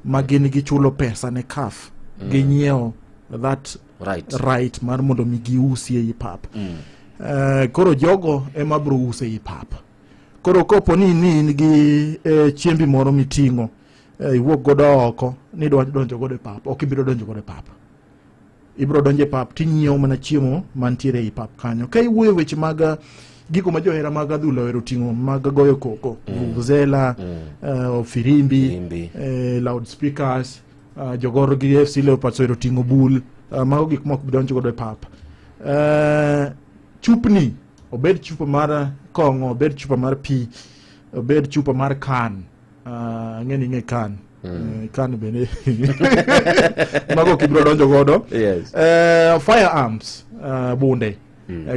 ma gin gichulo pesa ne CAF gi nyiewo that right mar mondo mi giusi e pap koro jogo ema bro use e pap koro kopo ni gi chiembi moro miting'o iwuok godo oko ni donjo godo e pap ok ibiro donjo godo e pap ibiro donjo e pap tinyiewo mana chiemo mantiere e pap kanyo ka iwuoyo weche mag gigo ma johera mag adhula ohero ting'o mag goyo koko vuvuzela firimbi loudspeakers jogor gi FC Leopards ohero ting'o bul mago gik mok bidonjo godo e pap chupni obed chupa mar kong'o obed chupa mar pi obed chupa mar kan ng'e kan kan bene mago kibro donjo godo firearms bunde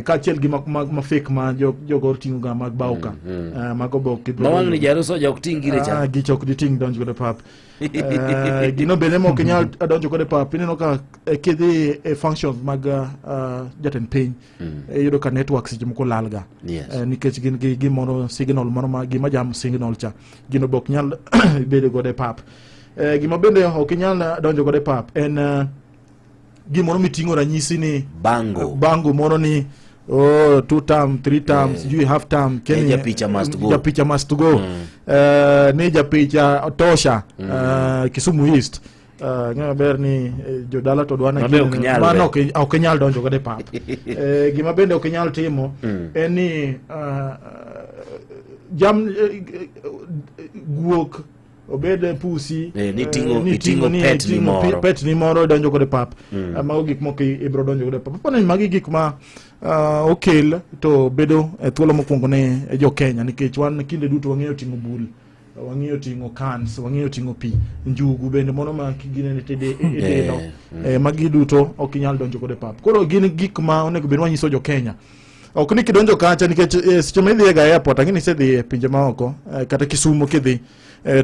kachiel gi ma fake ma jogor ting'o ga mag bauka mago bo kibro mawang ni jaruso jok ting gire cha gi chok di ting donjo godo pap gino bene mo kenyal donjo godo pap ineno ka kidhi e functions mag jatend piny yudo ka networks jimko lalga nikech gin gi gimoro signal moro ma gima jam signal cha gino bok nyal bedo godo pap gima bende ok nyal donjo godo pap en gimoro miting'o ranyisi ni bango moro ni 2 term 3 terms you have term ja picha must go ne ja picha tosha Kisumu East ng'ama ber ni jodala to dwana mano ok nyal donjo godo pap gima bende ok nyal timo en ni jam guok obed pusi niting'o pet ni moro donjo godo pap mago gik moko ibro donjo godo pap apani magi gik ma okel to bedo thuolo mokwongo ne jo Kenya nikech wan kinde duto wang'eyo ting'o bul wang'eyo ting'o cans wang'eyo ting'o pi njugu bende mono ma ginene tede edelo magi duto ok inyal donjo godo pap koro gin gik ma onego bed wanyiso jo Kenya ok ni kidonjo kacha nikech seche ma idhi ga airport lakini sedhi e pinje maoko kata Kisumu kidhi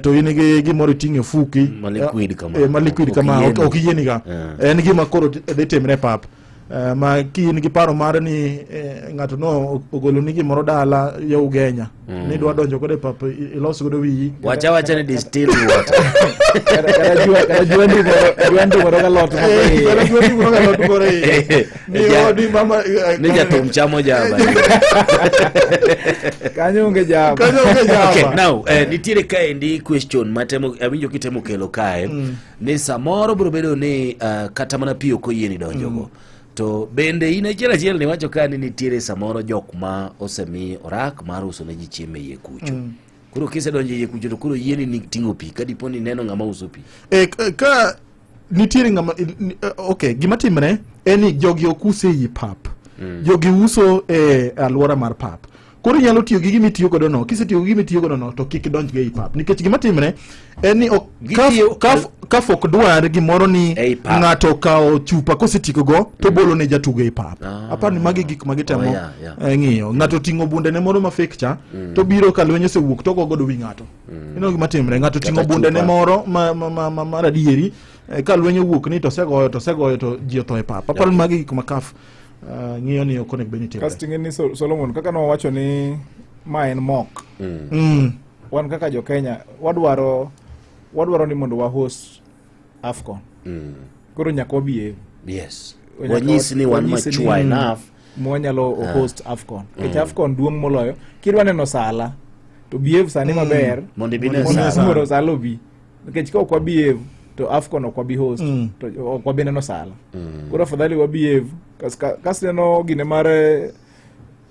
to in gi gimoro ting'e fuki maliquid kama ok yieniga en gima koro dhi timre pap ma kin gi paro mar ni ng'ato no ogolo ni gimoro dala yo Ugenya ni dwa donjo godo pap ilos godo wiyi wacha ni distilled water kada juandi moro ga lot moro ni mama ni jatum chamo jaba kanyo nge jaba okay now nitiere kae ndi question matemo awinjo kitemo kelo kae ni samoro bro bedo ni kata mana piyo ko yeni donjo go to bende ina chiel ni wacho ka ni nitiere samoro jok ma osemi orak mar uso ne ji chiemo ye kucho kuro kise donje ye kucho to kuro yieni ni ting'o pi ka diponi neno ng'ama uso pi ka nitiere ng'ama okay gima timre en ni jogi okuse yi pap jogi uso e alwora mar pap koro nyalo tiyo gi gimi tiyo godo no kise tiyo gi gimi tiyo godo no to kik donj gi pap nikech gima timre en ni ka fok dwar gimoro ni ng'ato kao chupa kosetiko go to bolo ne jatugo e pap apani magi gik magitemo ng'iyo ng'ato ting'o bunde ne moro ma fake cha to biro ka lwenyo se wuok to godo wi ng'ato ino gima timre ng'ato ting'o bunde ne moro ma radieri ka lwenyo wuok ni to segoyo to ji otho e pap apani magi gik makaf ng'iyo ni okonek benite casting ni Solomon kaka no wacho ni ma en mock wan kaka jo Kenya wadwaro ni mondo wa host AFCON koro nyako behave yes wanyisi ni wan mature enough mwanyalo host AFCON kech AFCON duong' moloyo kidwa neno sala to behave sani maber mondo sala bi kech ka okwa behave to AFCON okwa bi host to okwa bi neno sala koro afadhali wa behave kas neno gine mar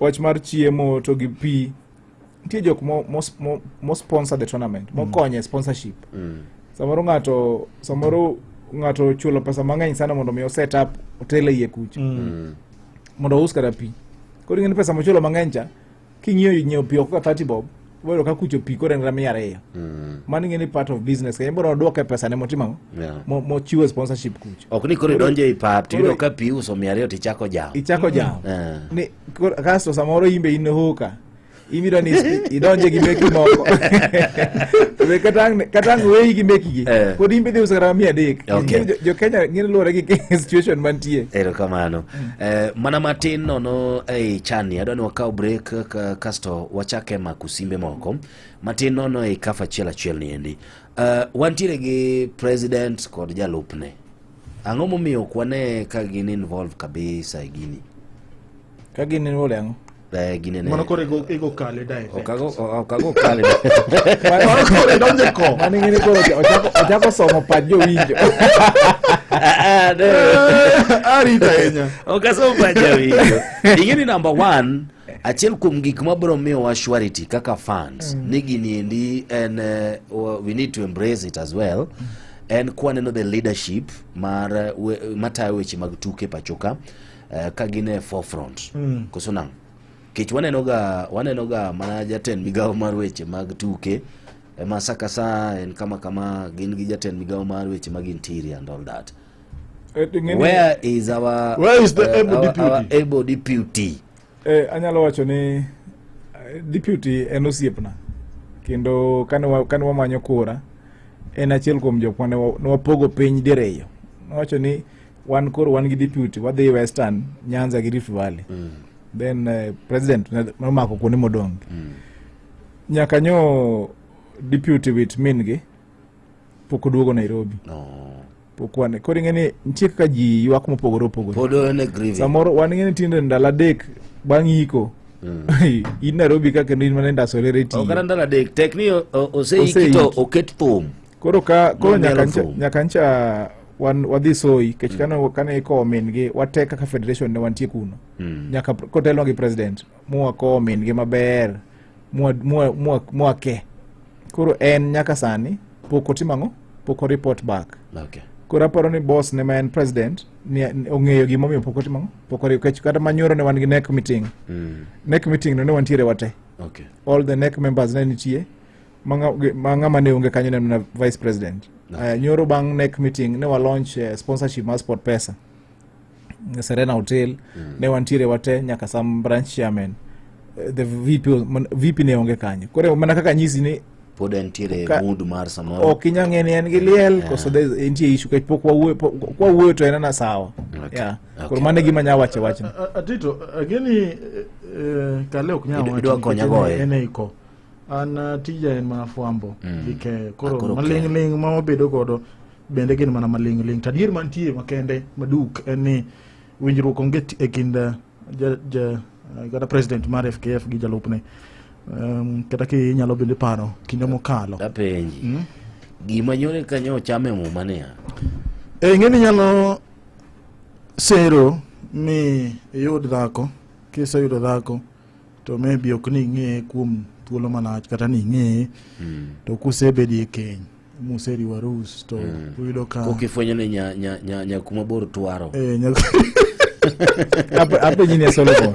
wach mar chiemo to gi pi tie jok mo sponsor the tournament mo konye sponsorship samoro ng'ato chulo pesa mang'eny sana mondo mi set up hotel e kucho mondo us kada pi koro ng'en pesa mochulo mang'eny cha king'iyo pi ok 30 bob wero ka kucho pi kore ngara miare mani ngeni part of business ka ibro doke pesa ne motimo mo chiwo sponsorship kucho ok ni kore donje i pap tiro ka pi uso 200 tichako jao ni kasto samoro imbe inohoka imira ni idonje gi meki moko be katang wei gi meki gi pod imbe de usara 300 jo Kenya ngene lore gi situation mantie kamano mana matin no ei chani adwani wakao break kasto wachake makusimbe moko matin no ei kafa chiel ni endi wantiere gi president kod jalupne ang'o momiyo kwane ka gin involve kabisa e gini ka gin involve ang'o ginene mano kore ego kale dai okago kale mano kore donje ko mani ngene ko ochako somo pajo winjo arita enya okasomo pajo winjo ingeni number 1 achiel kuom gik mabiro miyo wa surety kaka funds ni gini endi and we need to embrace it as well and kwaneno the leadership matayo weche mag tuke pachoka ka gine forefront kosonang kech waneno ga mana jatend migawo mar weche mag tuke masaka sa en kama gin gi jatend migawo mar weche mag interior and all that where is the able deputy anyalo wacho ni deputy en osiepna kendo kane wamanyo kura en achiel kuom jokwa ne wapogo piny direyo wacho ni wan gi deputy wadhi Western Nyanza gi Rift Valley then president nomako kuonde modong nyaka nyo deputy with mingi pok oduogo Nairobi pokwane koro ng'eni nitie kaka ji ywak mopogore samoro wan ng'eni tinde ndalo 3 bang' yiko in Nairobi kaka in mana ndasore ti okara ndalo 3 tekni oseiki to oket thum koro nyaka ncha wadhi soi kech kane iko min gi wate kaka federation ne wantie kuno nyaka kotelo gi president muwa ko min gi maber muwa ke koro en nyaka sani poko report back koro aparo ni boss ne ma en president ni ong'eyo gimomiyo poko timo poko kech kata manyoro ne wan gi neck meeting no ne wantiere wate all the neck members ne nitie mang'ama ne onge kanyo na vice president nyoro bang' neck meeting ne wa launch sponsorship mar Sport Pesa Serena Hotel ne wantiere wate nyaka some branch chairman the VP ne onge kanyo kore mana kaka nyisi ni pod entiere mood mar samoro ok inyang'eni en gi liel koso entie issue kech pok wawuoyo to en na sawa koro mane gima nya wachno atito ageni kale ok nya idwa konya goye eneiko an tija en mana fwambo dike koro maling' ma wabedo godo bende gin mana maling' tadier mantie makende maduk en ni winjruok onge e kind kata president mar FKF gi jalupne kata ki nyalo bende paro kinde mokalo apenji gima nyore kanyo chame mu mane ng'eni nyalo sero ni yud dhako kisa yudo dhako to maybe ok ni ng'e kuom thuolo manach kata ni ng'e to kusebedi e keny museri warus to uyudo ka kokifwenyo ni nya kuma bor twaro ape nyini Solomon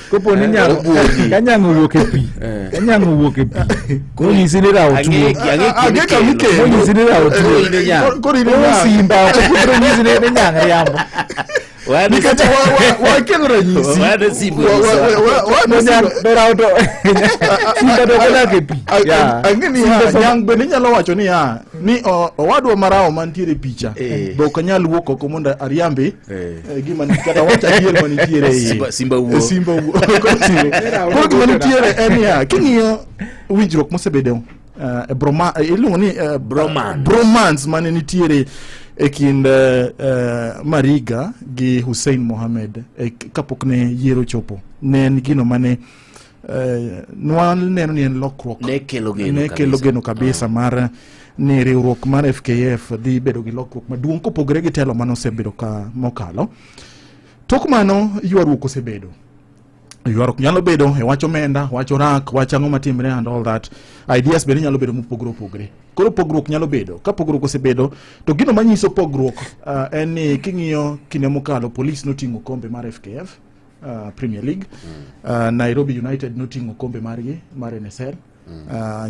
kopo ni kanyango wuok e pi ko nyisi ni rawo angeka mike ko nyisi ni rawo ko simba ko nyisi ni nyanga yambo nikata wakelo ranyisi dorauto simba dokola ke pi angeni nyang bende nyalo wacho ni owadwa marao mantiere picha bok nyal wuok oko mondo ariambe gima nikata wacha dier manitiere simba wuo ko gima nitiere en king'iyo winjruok mosebedo iluongo ni bromance mane nitiere e kind Mariga gi Hussein Mohamed kapok ne yiero chopo ne en gino mane nwal neno ni en lokruok ne kelo geno kabisa mar ni riwruok mar FKF dhi bedo gi lokruok maduong' kopogore gi telo mano osebedo ka mokalo tok mano ywaruok osebedo ywaruok nyalo bedo e wacho menda wacho rak wacho ang'o matimre and all that ideas bende nyalo bedo mopogore koro pogruok nyalo bedo ka pogruok osebedo to gino manyiso pogruok en ni king'iyo kinde mokalo police noting'o kombe mar FKF Premier League Nairobi United noting'o kombe margi mar NSL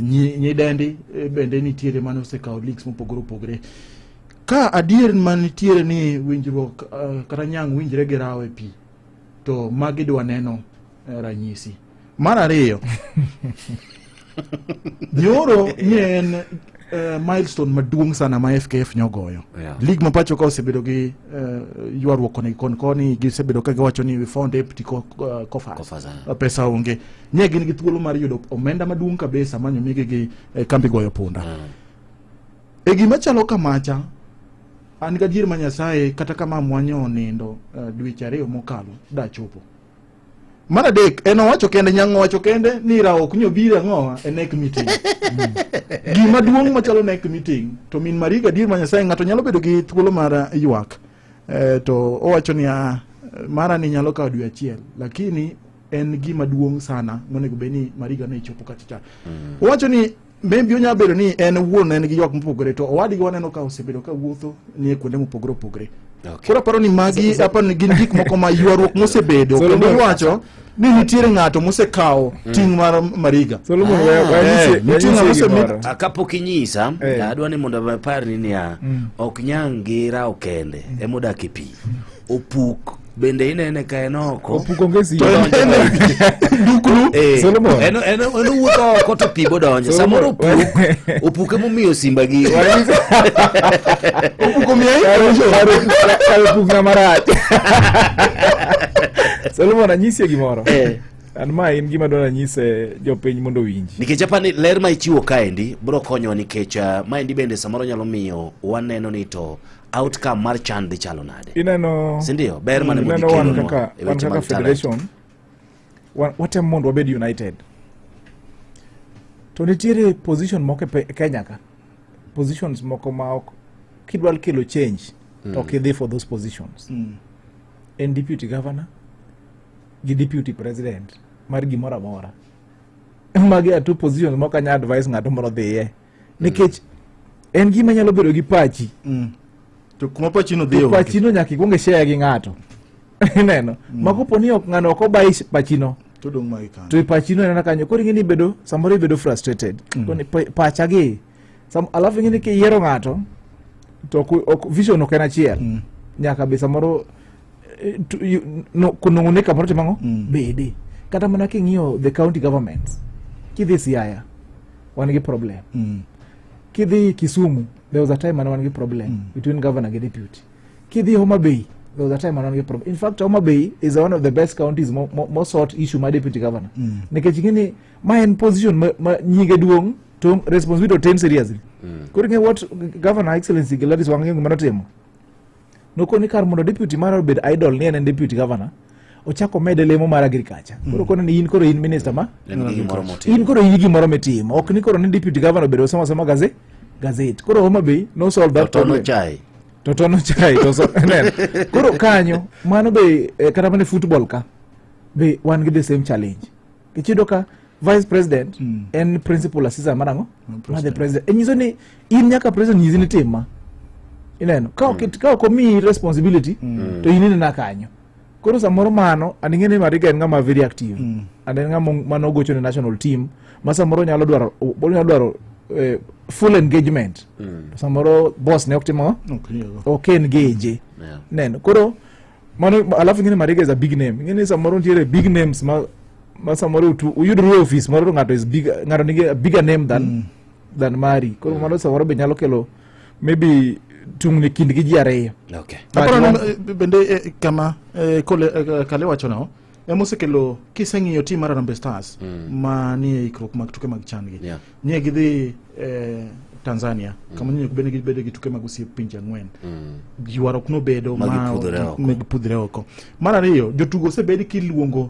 nyidendi bende nitiere mane osekawo leagues mopogore opogore. Ka adier manitiere ni winjruok kata nyang' winjre gi rawo e pi, to magi dwa neno ranyisi. Mar ariyo, nyoro ni en milestone maduong' sana ma FKF nyogoyo. League ma pacho ka osebedo gi ywaruok koni gisebedo ka giwacho ni we found empty coffers. Pesa onge. Ne gin gi thuolo mar yudo omenda maduong' kabisa manyo migi gi kambi goyo punda. E gima chalo kamacha, an gadier ma Nyasaye kata kama mwanyo nindo dweche 2 mokalo da chopo. Mar adek, en owacho kende, nyang' owacho kende ni rawo ok nyobiro ang'owa e neck meeting. Gima duong' machalo neck meeting, to min Mariga dir ma Nyasaye ng'ato nyalo bedo gi thuolo mar ywak. To owacho ni mara ni nyalo kawo dwe achiel, lakini en gima duong' sana monego be ni Mariga ne chopo kacha. Owacho ni maybe onya bedo ni en wuon en gi ywak mopogore, to owadgi waneno ka osebedo ka wuotho ni kuonde mopogore opogore. Koro paro ni magi aparo ni gin gik moko ma ywaruok mosebedo, kendo iwacho ni nitiere ng'ato mosekawo ting' mar Mariga. Solomon kapok inyisa, adwa ni mondo apar ni niya, ok nyang' gi rawo kende emodak e pi. Opuk bende inene ka en oko. Opuk onge si. Duklu. Solomon. En wuotho oko to pi bodonjo. Samoro opuk emomiyo simba gi. Opuk omiyo opuk na marach. Solomon anyisi gimoro. An ma in gima dwaro nyise jopiny mondo winji. Nikech apani ler ma ichiwo kaendi bro konyo, nikech maendi bende samoro nyalo miyo waneno ni to outcome mar chan dhi chalo nade. Ineno sindio ber mane mo dikelo wan kaka federation watem mondo wabed united. To nitiere position moko e Kenya ka, positions moko ma ok kidwal kelo change to kidhi for those positions. En deputy governor gi deputy president mar gimora mora. Magi a two positions moko anya advice ng'ato moro dhiye, nikech en gima nyalo bedo gi pachi. To kuma pachino dhiyo, pachino nyaka ikwonge share gi ng'ato. Neno makopo ni ok ng'ano ok obai pachino, to dong' mai kan to pachino nena kanyo, koro ing'eni bedo samoro ibedo frustrated. Koni pacha gi alafu ing'eni ki yiero ng'ato to vision ok en achiel, nyaka be samoro kunong'one kamoro timang'o bede. Kata mana king'iyo the county governments, kidhi Siaya wan gi problem, kidhi Kisumu there was a time when one problem between governor and deputy. Kidhi Homa Bay there was a time when one problem. In fact, Homa Bay is one of the best counties more sought issue my deputy governor. Nikech ngini my in position nyige duong to responsibility to 10 seriously. Kuri what governor excellency Gladys Wang'e manatimo. No koni kar mondo deputy mara bed idol ni en deputy governor. Ochako mede lemo mar agriculture. Koro kono ni in koro in minister ma in koro in gimoro mitimo. Ok ni koro ni deputy governor bedo sama gazette. Koro Homa Bay no solve that problem. Totono chai to so koro kanyo mano be kata mane football ka be one get the same challenge. Kichido ka vice president and principal assistant marango the president enyizo ni in nyaka president nyizini tema ineno ka ko mi responsibility to inine na kanyo. Koro samoro mano aningene Mariga en ngama very active and en ngama mano gocho ne national team masamoro nyalo dwaro full engagement. Samoro boss ne oktimo okay engage neno. Koro mano alafu ngene Mariga is a big name. Ngene samoro ntiere big names ma samoro uyudru office moro ngato is big, ngato nige a bigger name than Mari. Koro mano samoro be nyalo kelo maybe tungni kind gi ji ariyo. Okay. Bende kama kale wacho nao emosekelo kiseng'iyo team mar Harambee Stars ma ni ikruok mag tuke mag chan gi nie gidhi Tanzania kama ni bende gibede gi tuke mag osiep pinje ang'wen ywaruok no bedo mag pudhre oko. Mar ariyo jotugo osebedi kiluongo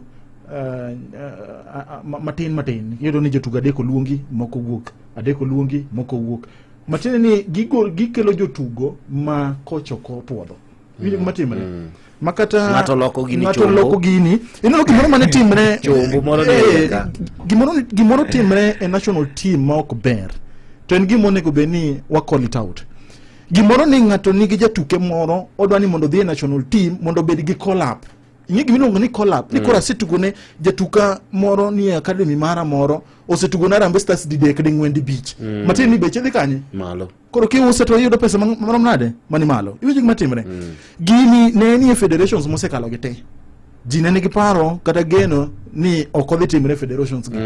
matin yudo ni jotugo adek oluongi moko wuok, adek oluongi moko wuok. Matine ni gikelo jotugo ma kochoko puodho. Winjo matimre. Makata ng'ato loko gini ineno gimoro mane timre chombo moro gimoro timre e national team ma ok ber, to en gimo nego be ni wa call it out. Gimoro ni ng'ato nigi jatuke moro odwa ni mondo dhi e national team mondo bed gi call up Nyigi minongo ni call up. Ni kora setugone jatuka moro ni academy mara moro. Osetugone Harambee Stars di dek ding Wendy Beach. Matini ni beche di kanye? Malo. Koro ki useto yudo pesa marom nade? Mani malo. Iwe jig matimre. Gini ne ni federations mosekalo gite. Jine nigi paro kata geno ni okodhi timre federations gi.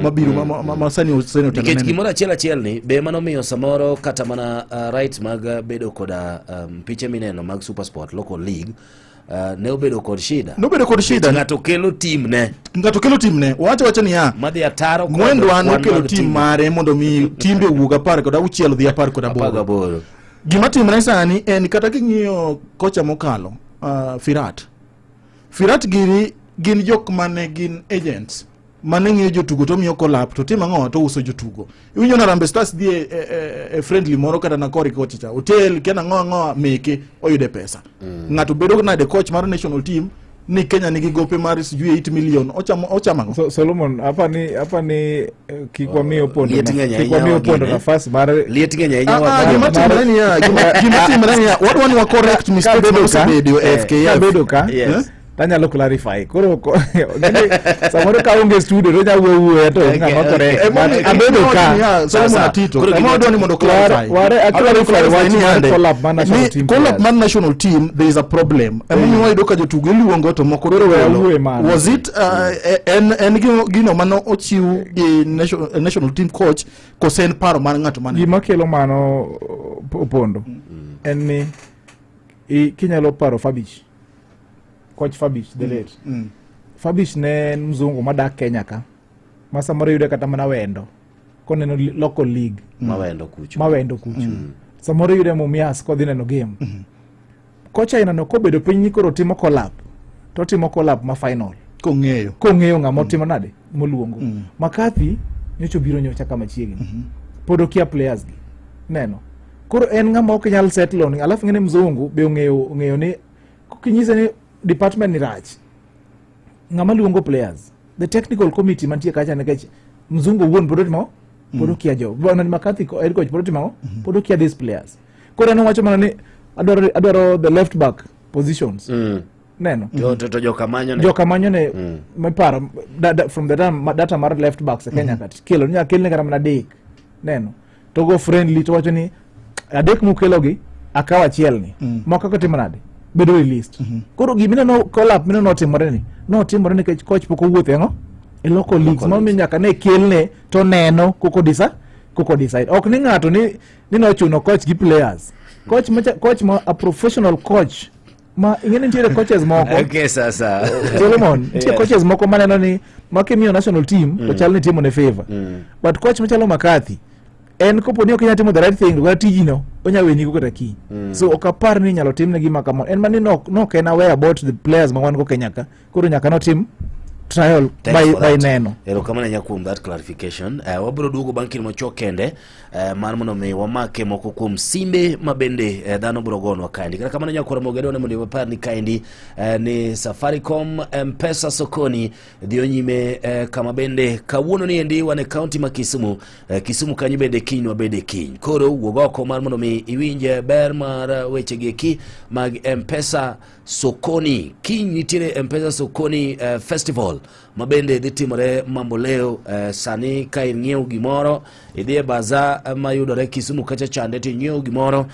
Mabiru masani useni utanene. Nikech gimora achiel ni be mano miyo samoro kata mana right mag bedo koda piche mineno mag Supersport Local League ne obedo kod shida. Nobedo kod shida. Ngato kelo team ne. Wacha ni ya. Madhi ataro kod. Mwendo ane kelo team mare mondo mi timbe uga par kod auchiel dhi apar kod aboro. Gima timre sani en kata king'iyo kocha mokalo Firat gin jok mane gin agents mane ng'iyo jotugo to miyo collab to tim ang'o to uso jotugo. Iwinjo na Harambee Stars dhi e friendly moro kata na kori kocha cha hotel kena ng'o meke oyude pesa. Ng'ato bedo na de coach mar national team ni Kenya nigi gope mar sijui 8 million ochama so Solomon hapa ni kikwa mio pondo nafasi mara liet ngenya inyawa gima timrani ya what one wa correct mistake bedo FKF bedo ka yes tanya clarify koro samoro ka unge studio ro nyawo to ngama correct abedo ka Solomon Tito kama do ni mondo clarify clarify ni collab man national team there is a problem mimi wa idoka jotugo luongo to mokororo was it en gino mano ochiu gi national team coach kosen paro man ngato man gima kelo mano opondo en ni kinyalo paro Fabish coach Fabish the late Fabish ne mzungu madak Kenya ka masa mara yude kata mana wendo koneno local league mawendo kuchu samoro yude Mumias ko dhineno game coach ina no kobedo piny ni koro timo collab to timo collab ma final kong'eyo ng'ama timo nade moluongo Makathi nyocho biro nyocha kama chiegni podokia players gi neno koro en ng'ama ok nyal settle ni alafu ngene mzungu be ong'eyo ni kinyise ni department ni rach ng'ama luongo players the technical committee mantie kacha nekech mzungu wuon podokia jo bwana ni Makathi head coach podokia these players koro no wacho mana ni adoro the left back positions neno to jokamanyo ne meparo from the data mar left backs Kenya kat kelo nya kelne kara mana dek neno to go friendly to wacho ni adek mukelogi akawa chiel ni moko ko timanade bedo released koro gimina no collab mina no timore ni coach poko wuothe ngo e local leagues ma mi nyaka ne kelne to neno koko decide ok ni ngato ni no chuno coach gi players coach ma a professional coach ma ingene ntiere coaches moko okay sasa Solomon ntiere coaches moko maneno ni makemiyo national team to chal ni timo ne favor but coach machalo Makathi en kopo ni okinya timo the right thing ga tijino onya weni ko kata ki so okapar ni nyalo timne gima kama en mani no can aware about the players ma wan ko Kenya ka koro nyaka no team trial by neno ero kama na nyakuom that clarification wabro duogo banki mocho kende mar mono me wamake moko kuom simbe mabende dhano bro gonwa kaindi kata kama na nyakora mogedo ne mondo wapar ni kaindi ni Safaricom M-Pesa sokoni dio nyime kama bende kawuono ni endi wane county ma Kisumu kanyo bende kinywa bende kiny koro wogoko mar mono me iwinje ber mar weche geki mag M-Pesa sokoni kiny nitire M-Pesa sokoni festival mabende dhi timore mambo leo sani ka ing'iew gimoro idhie baza mayudore Kisumu kacha chande ti ing'iew gimoro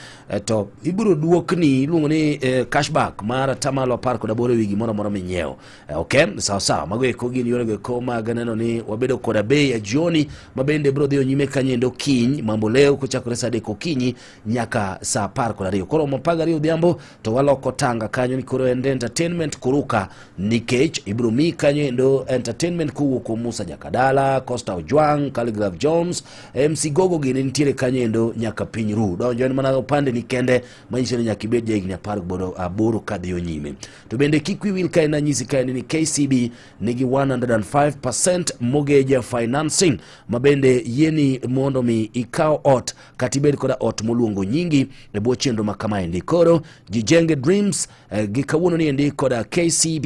to ibiro duokni iluongo ni cashback mar tamalo 18 ewi gimoro moro minyiew okay sawa mago eko gin yore go mag neno ni wabedo koda bei ya jioni mabende bro dhi onyime kanyendo kiny mambo leo kuchakore saa 3 okinyi nyaka saa 12 koro mopaga rio dhiambo to waloko tanga kanyo ni koro entertainment kuruka nikech ibiro mi kanyendo entertainment kuwuok Musa Jakadala, Costa Ojwang, Calligraph Jones, MC Gogo gini nitiere kanyendo nyaka piny ru. Donjo ni mana upande ni kende manisha ni nyakibet ya igni aparuk bodo aburu kadhiyo nyime. To bende kikwi wil kaina nyisi kaina ni KCB nigi 105% mortgage financing. Mabende yeni mondo mi ikao ot katibedi koda ot muluongo nyingi nebo chendo makamaindi. Koro jijenge dreams gikawuno ni endi koda KCB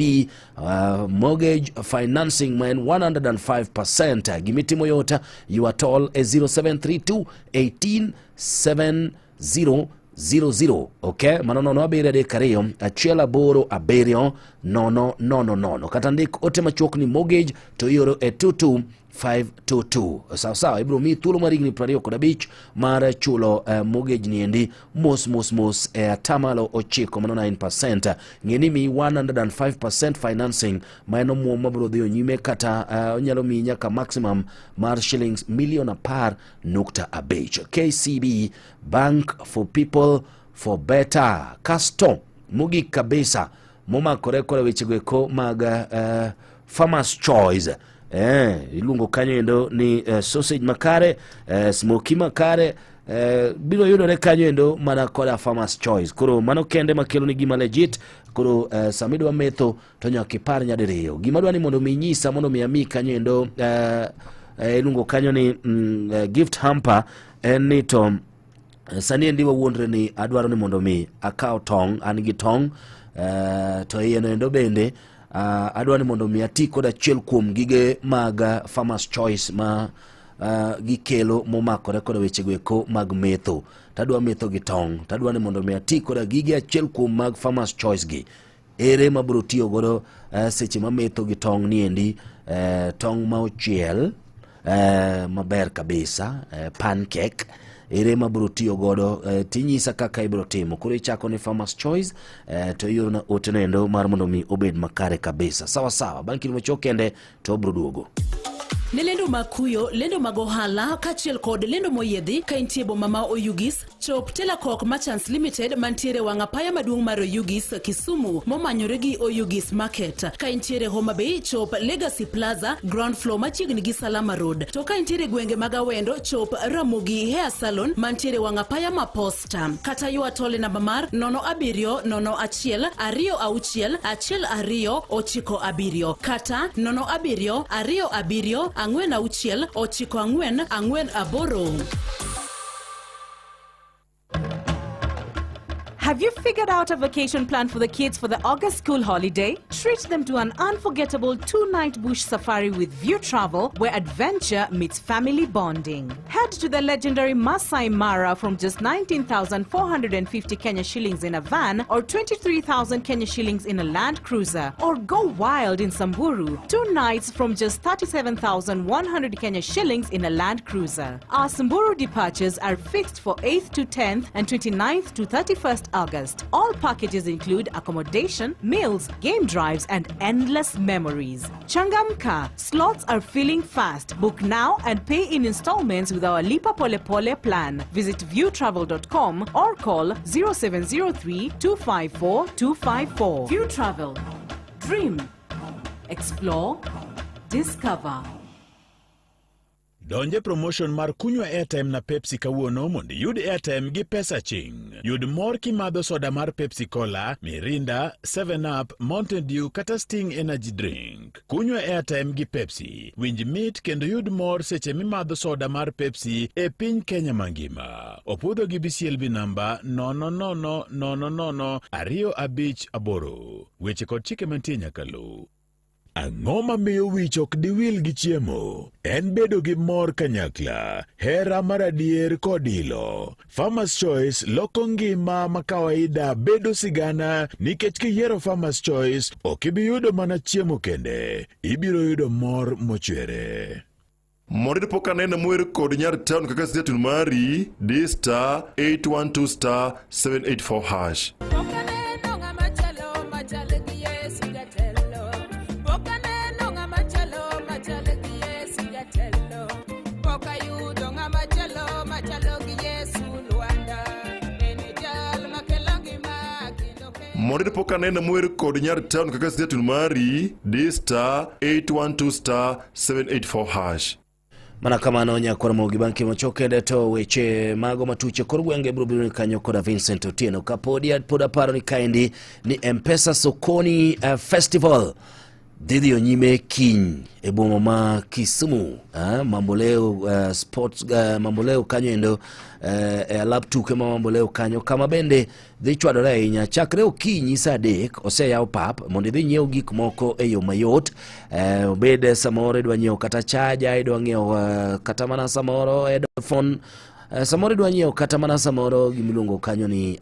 mortgage financing man 105%. Gimiti moyota you are told 0732 18 700 00, okay? Mano nono abiriyo adek ariyo, achiel aboro abiriyo nono nono nono. Kata ndik ote machuok ni mortgage to ioro e 22522. Sawa, ibro mi thuolo mar higni 25 mar chulo mortgage ni endi mos e atamalo 9, mano 9%. Ng'eni mi 105% financing, maeno muom mabro dhiyo nyime kata onyalo mi nyaka maximum mar shillings $1.5 million. KCB, Bank for People for Better. Kasto mogik kabisa momakore kore wechego eko mag Farmers Choice. Ilungo kanyo endo ni sausage makare, smoky makare, biro yudore kanyo endo mana koda Farmers Choice. Koro mano kende makelo ni gima legit. Koro samidwa metho to nyaka ipar nyadiriyo. Gima dwa ni mondo mi nyisa, mondo mi ami kanyo endo ilungo kanyo ni gift hamper, ni to sani endi wawuondre ni adwaro ni mondo mi akaw tong, an gi tong, to yeno endo bende adwa ni mondo mi ati kod achiel kuom gige mag Farmers Choice ma gikelo momakore kod wechego eko mag metho. Tadwa metho gi tong, tadwa ni mondo mi ati kod gige achiel kuom mag Farmers Choice gi. Ere mabro tiyo godo seche ma metho gi tong ni endi, tong ma ochiel maber kabisa, pancake. Ere mabro tiyo godo, tinyisa kaka ibro timo. Koro ichako ni Farmers Choice, to iyo na otenendo mar mondo mi obed makare kabisa. Sawa, banki ni machokende to obro duogo. Ne lendo makuyo, lendo magohala, kachiel kod lendo moyedhi, ka intie boma ma Oyugis, chop Telakok Merchants Limited mantiere wang'apaya maduong' mar Oyugis, Kisumu, momanyore gi Oyugis Market. Ka intiere Homa Bay, chop Legacy Plaza, ground floor machiegni gi Salama Road. To ka intiere gwenge mag Awendo, chop Ramogi Hair Salon mantiere wang'apaya ma Posta. Kata ywa tole namba mar 070126129 kata 07227 494 Have you figured out a vacation plan for the kids for the August school holiday? Treat them to an unforgettable 2-night bush safari with View Travel, where adventure meets family bonding. Head to the legendary Masai Mara from just 19,450 Kenya shillings in a van or 23,000 Kenya shillings in a Land Cruiser. Or go wild in Samburu, 2 nights from just 37,100 Kenya shillings in a Land Cruiser. Our Samburu departures are fixed for 8th to 10th and 29th to 31st August. All packages include accommodation, meals, game drives, and endless memories. Changamka, slots are filling fast. Book now and pay in installments with our Lipa Pole Pole plan. Visit viewtravel.com or call 0703 254 254. View Travel. Dream. Explore. Discover. Donje promotion mar kunywa airtime na Pepsi kawuono mondo yud airtime gi pesa ching. Yud mor kimadho soda mar Pepsi Cola, Mirinda, 7up, Mountain Dew kata Sting Energy Drink. Kunywa airtime gi Pepsi. Winj mit kendo yud mor seche mimadho soda mar Pepsi e piny Kenya mangima. Opudho gi BCLB namba 0000258. Weche kod chike mantie nyaka lu. Ang'oma miyo wich ok diwil gi chiemo. En bedo gi mor kanyakla, hera maradier kod ilo. Farmers Choice loko ngima ma kawaida bedo sigana, nikech kiyiero Farmers Choice ok ibi yudo mana chiemo kende, ibiro yudo mor mochwere. Morid pokanena muere kod nyar town kaka stetun mari *812*784#. Morid pokanena muere kod nyar town kaka stetun mari *812*784#. Mana kamano nyakwara mogi banki mochokende to weche mago matuche kor gwenge bro biro kanyo koda Vincent Otieno kapodi poda paro ni kaendi ni M-Pesa Sokoni Festival didhi onyime kiny e boma ma Kisumu. Mamboleo sports mamboleo kanyo endo e alap tuke ma mamboleo kanyo kama bende dhi chwadore ahinya chakre okinyi saa 3 oseyaw pap mondo dhi nyiew gik moko e yo mayot. Obed samoro idwa nyiew kata chaja, idwa nyiew kata mana samoro headphone, samoro idwa nyiewo kata mana samoro gimiluongo kanyo ni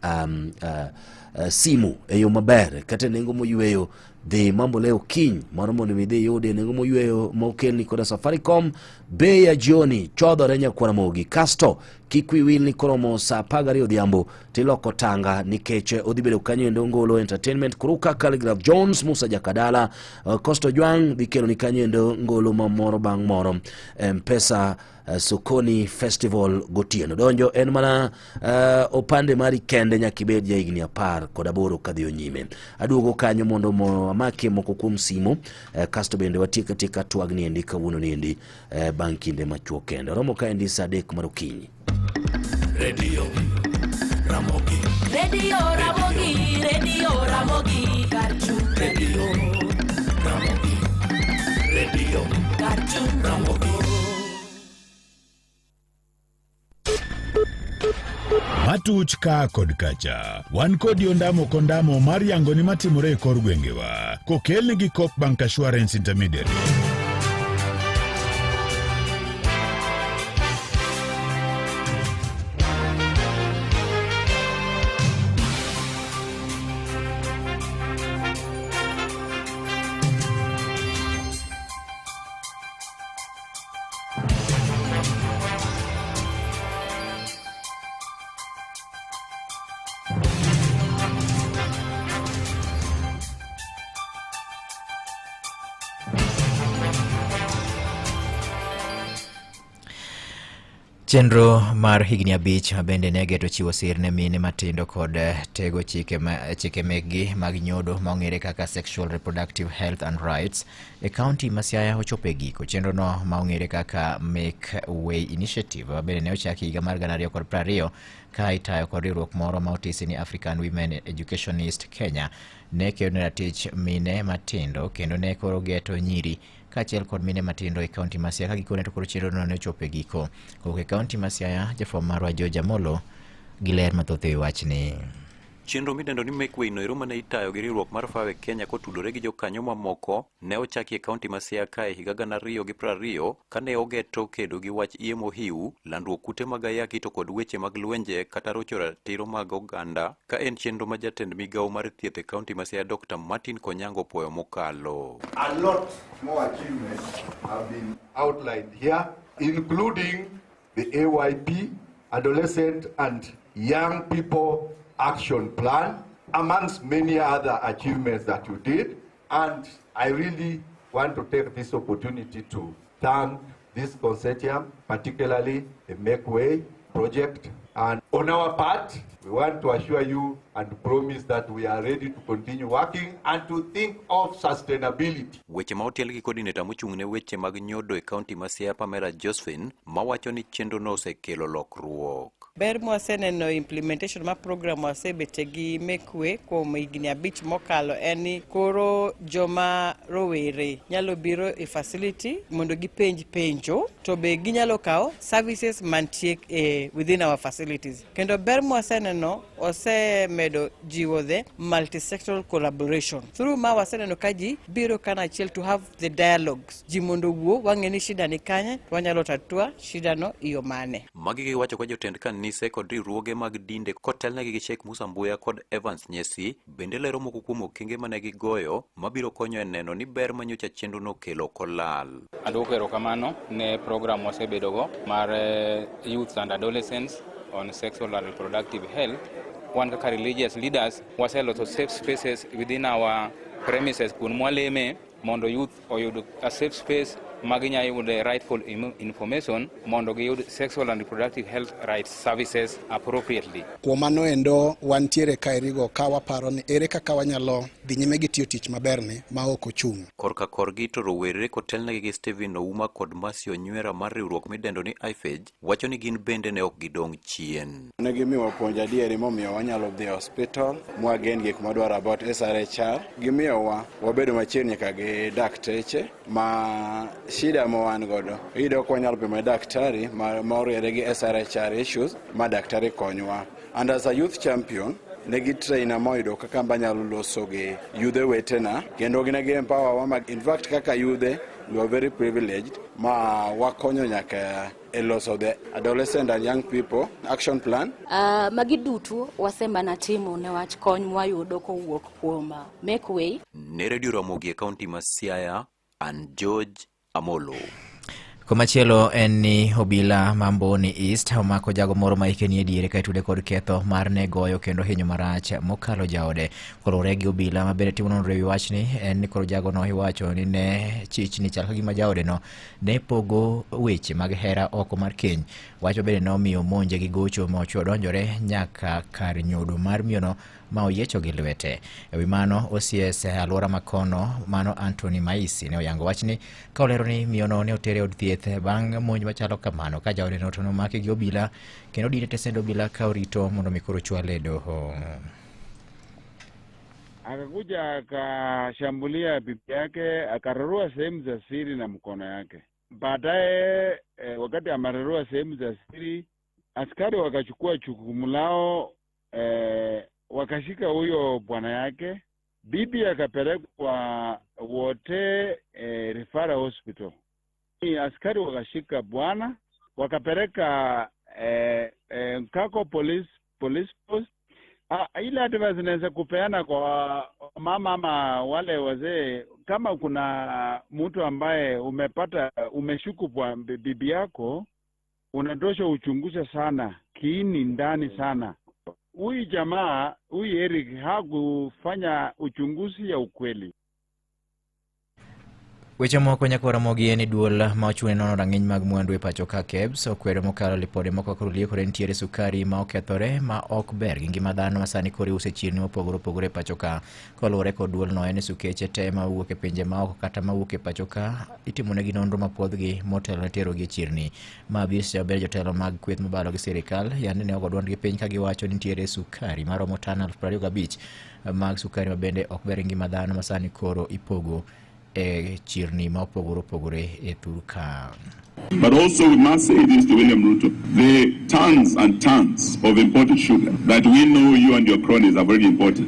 simu e yo maber kata nengo moyweyo dhi mambo leo kiny moro mondo mi dhi yude nengo moyweyo mokelni koda Safaricom bei ya jioni chodhore nyakwara mogi kasto kikwiwil ni koromo saa 12 odhiambo tiloko tanga nikech odhi bedo kanyo endo Ngolo Entertainment Kuruka Calligraph Jones Musa Jakadala Costo Jwang dhi kelo ni kanyo endo Ngolo mamoro bang' moro Mpesa Sokoni Festival gotieno donjo en mana opande mari kende nyakibed ja higni 10 kod 8 kadhi onyime aduogo kanyo mondo amake moko kuom simo kasto bende watieka tika twagni endi kawuono niendi bang' kinde machuok kendo romo ka endi saa 3 mar okinyi. Radio Ramogi Karchu Radio Karchu Ramogi. Matuch ka kod kacha wan kod yondamo kondamo mar yango ni matimore e kor gwengewa kokelni gi Coop Bank Assurance Intermediary. Chenro mar higni 5 bende ne geto chiwo sir ne mine matindo kod tego chike mekgi mag nyodo maong'ere kaka Sexual Reproductive Health and Rights e kaunti ma Siaya ochope giko. Chenro no maong'ere kaka Make Way Initiative bende ne ochaki higa mar 2020 ka itayo kod riwruok moro ma otisi ni African Women Educationist Kenya ne keyo ne ratich mine matindo kendo ne koro geto nyiri kachiel kod mine matindo e kaunti ma Siaya ka gikone to koro chenro no ne chope giko. Kok e kaunti ma Siaya jafwambo marwa George Amolo gi ler mathoth e wachni. Chenro midendo ni Make Way no mane itayo gi riwruok mar Fawe Kenya kotudore gi jokanyo mamoko ne ochaki e kaunti ma Siaya kae higa 2020 kane ogeto kedo gi wach iemo hiu, landruok kute mag ayaki to kod weche mag lwenje kata rocho ratiro mag oganda ka en chenro ma jatend migawo mar thieth e kaunti ma Siaya Dr. Martin Konyango puoyo mokalo. A lot more achievements have been outlined here, including the AYP, Adolescent and Young People Action Plan, amongst many other achievements that you did. And I really want to take this opportunity to thank this consortium, particularly the Make Way project. And on our part, we want to assure you and promise that we are ready to continue working and to think of sustainability. Weche ma otiel gi coordinator mochung'ne weche mag nyodo e kaunti ma Siaya Pamela Josephine mawacho ni chenro no osekelo lokruok. Ber mwaseneno implementation ma program wasebete gi Make Way kuom higni 5 mokalo en ni koro joma rowere nyalo biro e facility mondo gipenj penjo to be ginyalo kawo services mantie within our facilities. Kendo ber mwaseneno osemedo jiwo the multi-sectoral collaboration. Through ma waseneno ka ji biro kanachiel to have the dialogues. Ji mondo wuo wang'e ni shida ni kanye to wanyalo tatua shida no iyo mane. Magi giwacho kwa jotend kanise kod riwruoge mag dinde kotelnegi gi Sheikh Musa Mbuya kod Evans Nyesi bende lero moko kuom okenge mane gigoyo mabiro konyo e neno ni ber manyocha chenro no kelo kolal. Adwoko erokamano ne program wasebedogo mar youth and adolescents on sexual and reproductive health. One kaka religious leaders waseloso safe spaces within our premises kun mwaleme mondo youth oyud a safe space maginya yude rightful information mondo giyud sexual and reproductive health rights services appropriately. Kuom mano endo wantiere kaerigo ka waparo ni ere kaka wanyalo dhi nyime gi tiyo tich maberni ma ok ochung'. Korka korgi to rowere kotelnegi gi Steven Ouma kod Masio Nywera mar riwruok midendo ni IFEJ wacho ni gin bende ne ok gidong chien. Ne gimiwa puonj adieri momiyo wanyalo dhi hospital mwagen gik madwaro about SRHR, gimiyowa wabedo machiegni nyaka gi dakteche ma shida mo wan godo iyudo ko wanyalo pimo daktari ma oriere gi SRHR issues ma daktari konyowa. And as a youth champion negi trainer moyudo kaka banyalo loso gi yudhe wetena kendo ginegi empower wa in fact kaka yudhe we are very privileged ma wakonyo nyaka e loso the adolescent and young people action plan. Magi duto wasemana timo ne wach kony mwayudo kowuok kuom Make Way. Ne Radio Ramogi e kaunti ma Siaya, and George Amolo. Komachielo en ni obila Mamboni East omako jago moro ma hike ni e diere ka itude kod ketho mar ne goyo kendo hinyo marach mokalo jaode. Kolore gi obila ma bende timo nonro e wachni en ni koro jago no iwacho ni ne chich ni chal ka gima jaode no ne pogo weche mag hera oko mar keny. Wacho bende no miyo monje gi gocho ma ochuo donjore nyaka kar nyodo mar miyono ma oyecho gi lwete. Ewi mano OCS alwora makono mano Anthony Maisi ne oyango wachni ka olero ni miyono ne otere od thieth bang' monj machalo kamano ka jaode no to nomaki gi obila kendo dine tesendo obila ka orito mondo mikoro chwale doho. Akakuja akashambulia bibi yake, akararua sehemu za siri na mkono yake. Baadaye wakati amararua sehemu za siri, askari wakachukua jukumu lao, wakashika huyo bwana yake. Bibi akapelekwa wote referral hospital. Askari wakashika bwana, wakapeleka Kako police post. Ile advice naweza kupeana kwa mama ama wale wazee, kama kuna mtu ambaye umeshuku kwa bibi yako, unatosha uchunguze sana kiini ndani sana. Huyu jamaa, huyu Eric hakufanya uchunguzi ya ukweli. Weche moko nyaka Ramogi en duol ma ochune nono rang'iny mag mwandu e pacho ka KEBS okwero mokalo lipode moko koro liekore nitiere sukari ma okethore ma ok ber gi ngima dhano ma sani koro iuse chirni mopogore opogore e pacho ka. Koluwore kod duol no en sukeche te ma wuok e pinje ma oko kata ma wuok e pacho ka itimonegi nonro mapuodhgi motelo ne terogi e chirni. Ma bis jaber jotelo mag kweth mobalo gi sirikal yande ne ogo duondgi piny ka giwacho ni nitiere sukari maromo tan 25,000 mag sukari ma bende ok ber ngima dhano ma sani koro ipogo e chirni ma opogore opogore e thur ka. But also we must say this to William Ruto. The tons and tons of imported sugar that we know you and your cronies have already imported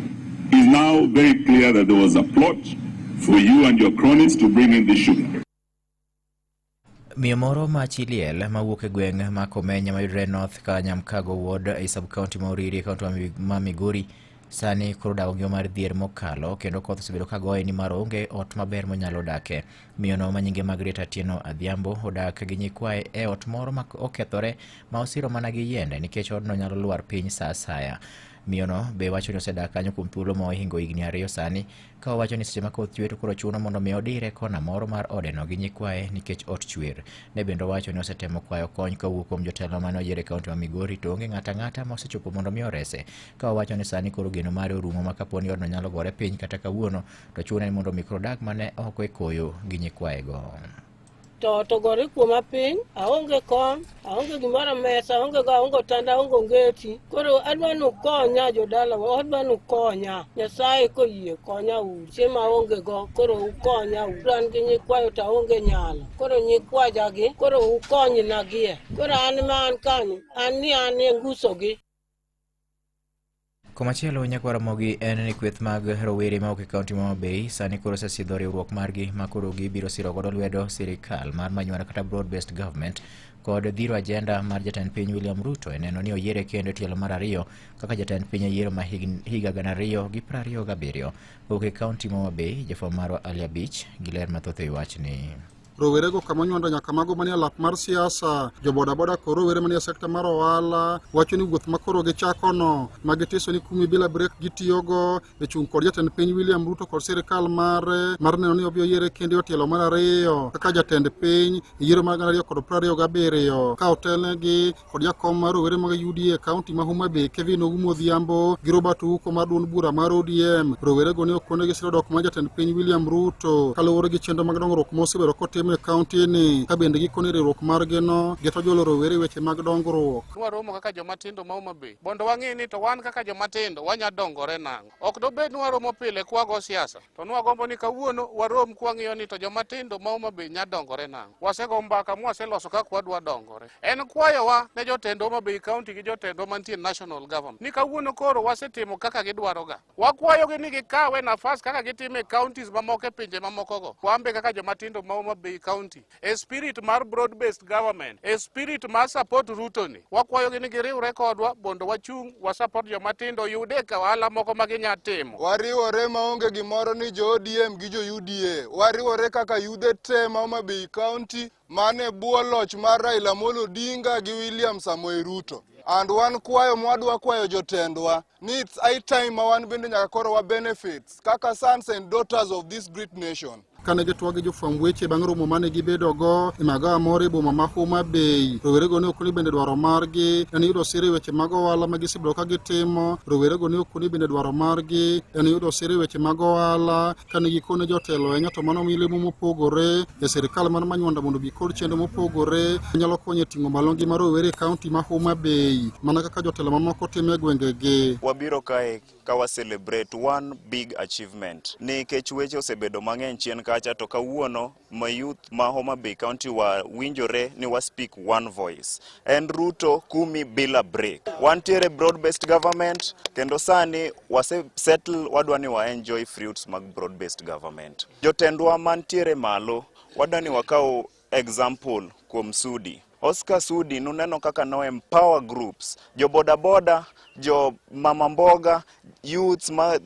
is now very clear that there was a plot for you and your cronies to bring in this sugar. Miyo moro ma Chiliel ma wuok e gweng' ma Komenya mayudore North ka Nyamkago Ward e sub-county ma Oriri kaunti ma Migori sani koro dago ng'yo mar dhier mokalo kendo koth osebedo ka goye ni mar onge ot maber monyalo dake. Miyono ma nyinge Margaret Atieno Adhiambo odak gi nyikwaye e ot moro ma okethore ma osiro mana gi yiende nikech odno nyalo lwar piny sa asaya. Miyono be wacho ni osedak kanyo kuom thuolo ma ohingo higni 2 sani ka owacho ni seche ma koth chwe to koro chuno mondo mi odire kona moro mar odeno gi nyikwaye nikech ot chwer. Ne bende wacho ni osetemo kwayo kony kawuok kuom jotelo mane oyiere kaunti ma Migori to onge ng'ata ma osechopo mondo mi orese. Ka owacho ni sani koro geno mare orumo ma kaponi odno nyalo gore piny kata kawuono to chuno ni mondo mikro dak mane oko e koyo gi nyikwaye go. To gore kuoma piny, aonge kom, aonge gimoro mesa, aonge tanda, aonge ngeti. Koro adwanu konya jodala, adwanu konya. Nyasaye koyie konya u. Chiemo aonge go, koro ukonya u. An gi nyikwayo to aonge nyalo. Koro nyikwaja gi, koro ukony na gie. Koro an ma an kanyo, an nguso gi. Komachielo nyaka Ramogi en ni kweth mag rowere ma ok e kaunti ma Homa Bay sani koro osesidho riwruok margi ma koro gibiro siro godo lwedo sirikal mar manywara kata broad based government kod dhiro ajenda mar jatend piny William Ruto e neno ni oyiere kendo tielo mar 2 kaka jatend piny yiero ma higa 2027. Ok e kaunti ma Homa Bay jafwambo marwa Alia Beach gi ler mathoth e wachni. Rowerego kama nywanda nyaka mago manie lap mar siasa, jo bodaboda koro rowere manie sekta mar ohala wacho ni wuoth makoro gichakono magitiso ni kumi bila brek gitiyogo e chung kod jatend piny William Ruto kod sirikal mare mar neno ni obiro yiere kendo otielo mar 2 kaka jatend piny yiero mar 2027 ka otelnegi kod jakom mar rowere mag UDA kaunti ma Homa Bay Kevin Oumo Odhiambo gi Robert Ouko mar duond bura mar ODM. Rowerego ne okonegi siro dok mar jatend piny William Ruto kaluwore gi chenro mag dongruok mosebedo kotim e kaunti ni ka bende gikone riwruok margino geto jolo rowere weche mag dongruok. Waromo kaka jomatindo ma Homa Bay mondo wang'e ni to wan kaka jomatindo wanya dongore nang'o. Ok dobed ni waromo pile kwago siasa to nwagombo ni kawuono warom kwang'iyo ni to jomatindo ma Homa Bay nya dongore nang'o. Wasego mbaka mwaseloso kaka wadwa dongore. En kwayowa ne jotend Homa Bay kaunti gi jotendwa mantie national government ni kawuono koro wasetimo kaka gidwaroga. Wakwayogi ni gikawe nafas kaka gitime counties mamoko e pinje mamoko go. Wambe kaka jomatindo ma Homa Bay Bay County, a spirit mar broad-based government, a spirit mar support Ruto ni. Wakwayogi ni giriwre kodwa bondo wachung' wa support jomatindo yude ka ohala moko ma ginya timo. Wariwore maonge gimoro ni jo ODM gi jo UDA. Wariwore kaka yudhe te ma Homa Bay County mane buo loch mar Raila Amolo Odinga gi William Samoei Ruto. And wan kwayo mwadwa kwayo jotendwa ni it's high time ma wan bende nyaka koro wa benefits kaka sons and daughters of this great nation. Kane gitwa gi jofwamb weche bang' romo mane gibedogo e magawa moro e boma ma Homa Bay. Rowerego ne ok ni bende dwaro margi en yudo siri weche mag ohala ma gisebedo ka gitimo. Rowerego ne ok ni bende dwaro margi en yudo siri weche mag ohala kane gikone jotelo ahinya to mano milemo mopogore e sirikal man manyuanda mondo gikod chenro mopogore nyalo konyo ting'o malo ngima rowere e kaunti ma Homa Bay mana kaka jotelo mamoko timo e gwengegi. Wabiro kae ka wa celebrate one big achievement nikech weche osebedo mang'eny chien kacha to kawuono ma youth ma Homa Bay County wa winjore ni wa speak one voice and Ruto kumi bila break. Wantiere broad-based government kendo sani wase settle wadwani wa enjoy fruits mag broad-based government. Jotendwa mantiere malo wadwani wakao example kuom Sudi. Oscar Sudi nuneno kaka no empower groups, jo boda boda, jo mama mboga, youths ma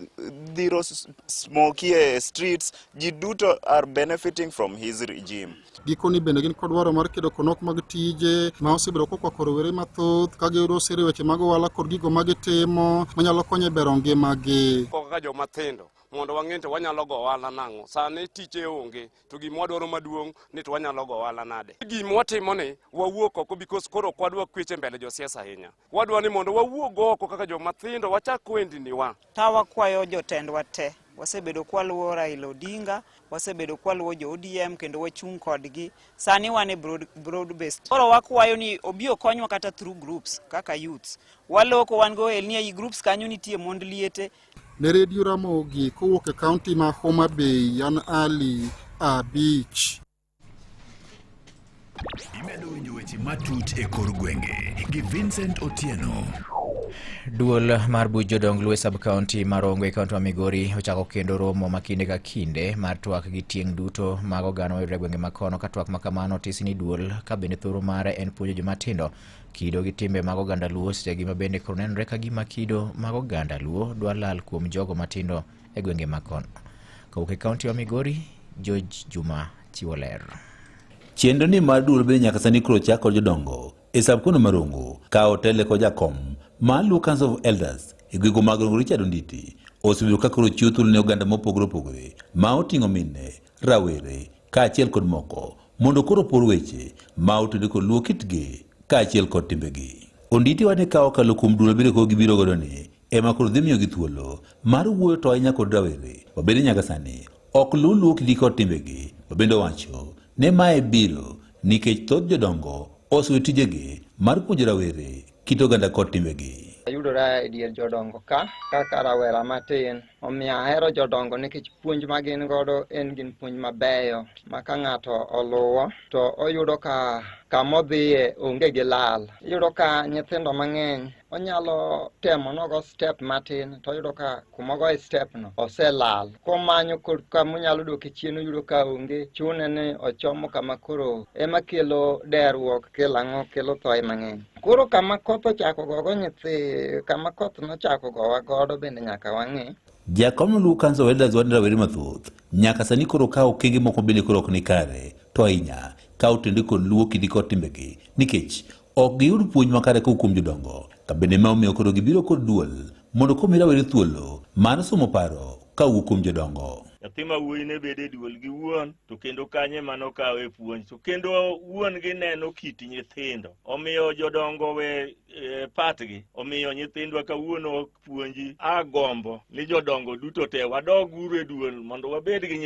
dhiro smoky streets, ji duto are benefiting from his regime. Gikoni bende gin kod dwaro mar kedo konok mag tije ma osebedo kokwako rowere mathoth ka giyudo siri weche mag ohala kod gigo ma gitimo manyalo konyo e bero ngimagi. Kaka jomatindo mondo wang'ente wanyalo go ohala nang'o. Sani tije onge to gima wadwaro maduong' ni to wanyalo go ohala nade. Gima watimo ni wawuok oko because koro kwadwa kweche mbele josiasa ahinya. Wadwa ni mondo wawuog oko kaka jomatindo wachak wendni wa. Wakwayo jotendwa te wasebedo kwaluwo Raila Odinga, wasebedo kwaluwo jo ODM kendo wachung' kodgi. Sani wan e broad based. Koro wakwayo ni obio konywa kata through groups kaka youths. Waloko wan go elni ei groups kanyo nitie mond liete. Ne Radio Ramogi kowuok e kaunti ma Homa Bay, yan Ali Abich. Imedo winjo weche matut e kor gwenge gi Vincent Otieno. Duol mar buch jodong Luo sub-county mar Ongwe kaunti ma Migori ochako kendo romo makinde ka kinde mar twak gi tieng' duto mag oganda mayudore gwenge makono ka twak makamano tisi ni duol ka bende thoro mare en puonjo jomatindo kido gi timbe mag oganda Luo seche gima bende koro nenore ka gima kido mag oganda Luo dwa lal kuom jogo matindo e gwenge makono. Kowuok e kaunti ma Migori, George Juma chiwo ler. Chenro ni mar duol bende nyaka sani koro chako jodongo e sab-kono marongo ka otele ko jakom ma Luo Council of Elders e gwego mag Rongo Richard Onditi osebedo ka koro chiwo thuolo ne oganda mopogore opogore ma oting'o mine, rawere kaachiel kod moko mondo koro por weche ma otudore kod Luo kitgi kaachiel kod timbegi. Onditi wane kawo kalo kuom duol bende ko gibiro godo ni ema koro dhi miyogi thuolo mar wuoyo to ahinya kod rawere wabende nyaka sani ok luw Luo kitgi kod timbegi wabende wacho ne mae biro nikech thoth jodongo osewe tijegi mar puonjo rawere kit oganda kod timbegi. Ayudora e dier jodongo kaka rawera matin. Omiyo ahero jodongo nikech puonj ma gin godo en gin puonj mabeyo ma ka ng'ato oluwo to oyudo ka kamodhiye onge gi lal. Iyudo ka nyithindo mang'eny onyalo temo nogo step matin to oyudo ka kumogo e step no oselal. Komanyo kamonyalo duoke chien oyudo ka onge, chune ni ochomo kama koro ema kelo derruok, kelo ang'o, kelo thoe mang'eny. Koro kama koth ochako gogo nyithi, kama koth nochako gowa godo bende nyaka wang'e. Jakom Luo Council of Elders wan rawere mathoth nyaka sani koro kawo okenge moko bende koro ok ni kare to ahinya ka otende kod Luo kitgi kod timbegi nikech ok giyud puonj makare kuom jodongo ka bende ma omiyo koro gibiro kod duol mondo komi rawere thuolo mar somo paro kawuok kuom jodongo. Nyathi ma wuoyi ne bede duol gi wuon to kendo kanye mano kawe puonj to kendo wuon gi neno kit nyithindo omiyo jodongo we patgi omiyo nyithindwa kawuono puonji agombo ni jodongo duto te wadog uru e duol mondo wabed gi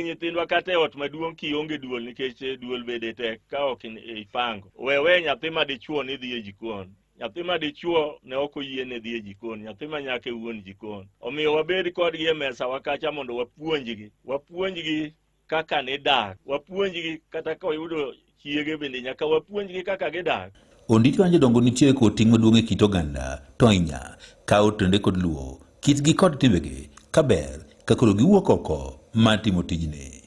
nyithindwa kata e ot maduong' kionge duol nikech duol bede tek ka ok ipango wewe nyathi ma dichuo ni dhi e jikon. Nyathi ma dichuo ne ok oyiene dhi e jikon, nyathi ma nyaka wuon jikon. Omiyo wabed kodgi e mesa wakacha mondo wapuonjgi kaka ne dak, wapuonjgi kata ka oyudo chiege bende nyaka wapuonjgi kaka gidak. Onditi wan jodongo nitie kod ting' maduong' e kit oganda to ahinya ka otende kod Luo kitgi kod timbegi ka ber ka koro giwuok oko mar timo tijni.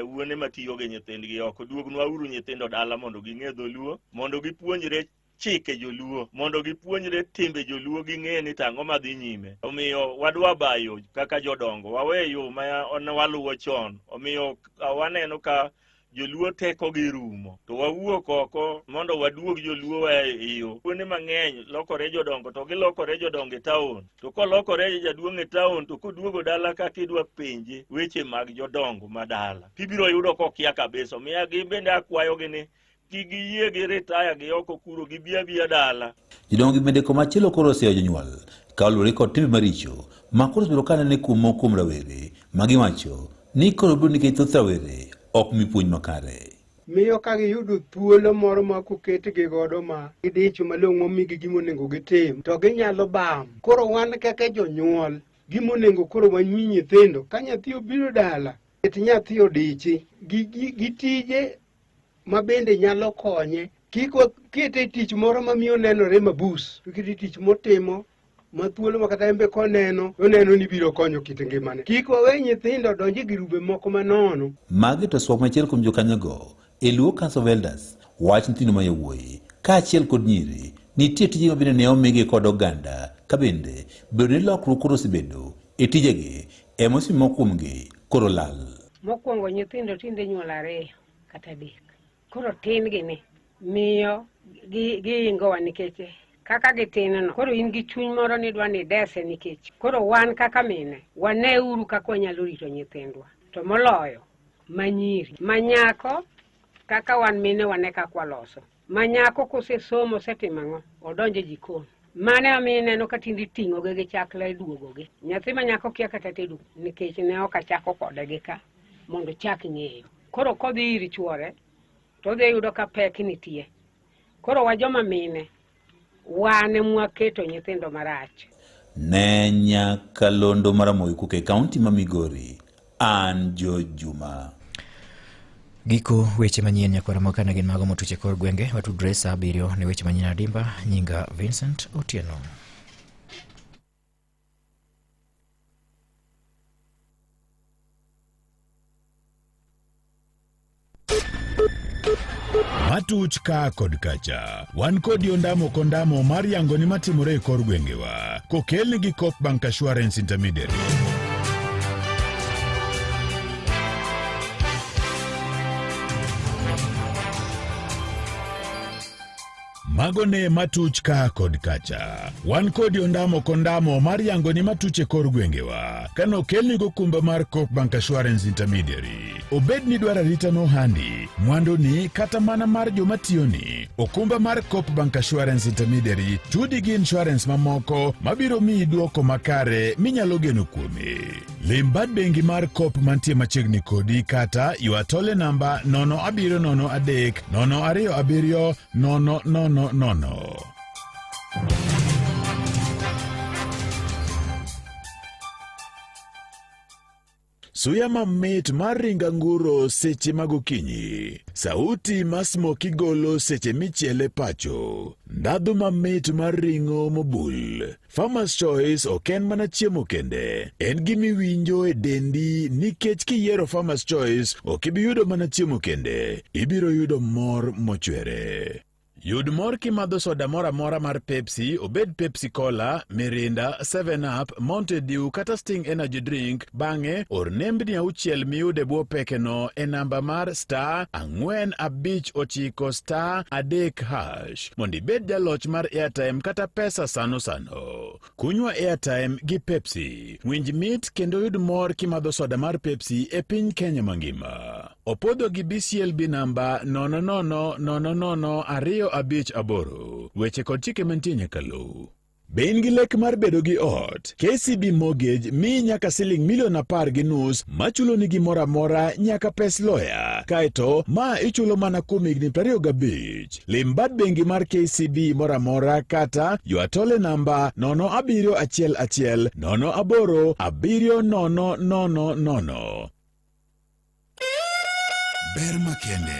wuone matiyo gi nyithindgi oko, duognwa uru nyithindo dala mondo ging'e dholuo, mondo gipuonjre chike joluo, mondo gipuonjre timbe joluo, ging'e ni tang'o madhi nyime. Omiyo wadwa bayo kaka jodongo, waweyo ma waluwo chon. Omiyo waneno ka joluo teko gi rumo, to wawuok oko mondo waduog joluo iyo. Kuonde mang'eny lokore jodongo, to gilokore jodongo e taon. To kolokore jaduong' e taon, to koduogo dala kaka idwa penje weche mag jodongo madala, tibiro yudo kokia kabisa. Omiyo bende akwayogi ni giyie gi retire gi oko kuro, gibiya dala. Jodongo bende komachielo koro oseyo jonyuol ka luwore kod timbe maricho ma koro osebedo kanene kuom rawere ma giwacho ni koro biro nikech thoth rawere ok mi puonj makare. Miyo ka giyudo thuolo moro ma koketgi godo ma gidicho malong'o migi gimonego gitim, to ginyalo bam. Koro wan kaka jonyuol gimonego koro wanywi nyithindo, ka nyathi obiro dala, ket nyathi odichi gi tije ma bende nyalo konye. Kik kete tich moro ma miyo nenore mabus, to kete tich motimo ma thuolo ma kata embe koneno, oneno ni biro konyo kit ngimane. Kik wawe nyithindo donje girube moko manono. Magi to swak machiel kuom jokanyogo e Luo Council of Elders wach nyithindo ma yawuoyi kaachiel kod nyiri nitie tije mabende ne omigi kod oganda, ka bende bedo ni lokruok koro osebedo e tijegi emosimo kuomgi koro lal. Mokwongo nyithindo tinde nyuol 2 kata 3, koro tin gini miyo giingowa nikech kaka gitin no. Koro in gi chuny moro ni dwa ni dese nikech koro wan kaka mine wane uru kaka wanyalo rito nyithindwa, to moloyo manyiri. Manyako kaka wan mine wane kaka waloso. Manyako kosesomo setimo ang'o, odonje jikon. Mane amine neno ka tindi ting'o gi chakla e duogogi. Nyathi manyako kia kata tedo nikech ne ok achako kode gi ka mondo chak ng'eyo. Koro kodhi ir chuore to dhi yudo ka pek nitie. Koro wa joma mine wane mwaketo nyithindo marach. Ne Nyakalondo Maramogi kuke kaunti ma Migori, an Jo Juma. Giko weche manyien nyakwara mokana gin mago motuche kor gwenge. Watudre saa 7 ne weche manyien adimba. Nyinga Vincent Otieno. Matuch ka kod kacha. Wan kod yondamo kondamo mar yango ni matimore e kor gwengewa. Kokelni gi Coop Bank Assurance Intermediary. Magone matuch ka kod kacha. Wan kod yondamo kondamo mar yango ni matuche kor gwengewa. Kano kelni go kumba mar Coop Bank Assurance Intermediary. Obed ni dwara rita no handi, mwando ni kata mana mar jomatiyoni. Okumba mar Coop Bank Assurance Intermediary tudi gi insurance mamoko mabiro mi duoko makare minyalo geno kuome. Limbad bengi mar Coop mantie machiegni kodi kata yuatole namba 0703 027 000. Suya mamit mar ringa nguro seche magokinyi. Sauti masmo kigolo seche michiele pacho. Ndadhu mamit mar ringo mobul. Farmer's Choice oken mana chiemo kende. En gimi winjo e dendi nikech kiyiero Farmer's Choice okibiyudo mana chiemo kende. Ibiro yudo mor mochwere. Yud mor kimadho soda mora mora mar Pepsi, obed Pepsi Cola, Mirinda, 7up, Mountain Dew kata Sting Energy Drink, bange or nembni 6 miyude bwo pekeno e namba mar *459*3 mondi bed jaloch mar airtime kata pesa sano sano. Kunywa airtime gi Pepsi. Winj mit kendo yud mor kimadho soda mar Pepsi e piny Kenya mangima. Opodho gi BCLB namba 0000258. Weche kod chike mantie nyaka luw. Be in gi lek mar bedo gi ot? KCB Mortgage mi nyaka $1.5 machulo ni gimora mora nyaka pes loya. Kaito ma ichulo mana kuom higni 25. Limbad bengi mar KCB mora mora kata yuatole namba 0711 08 7000. Ber makende.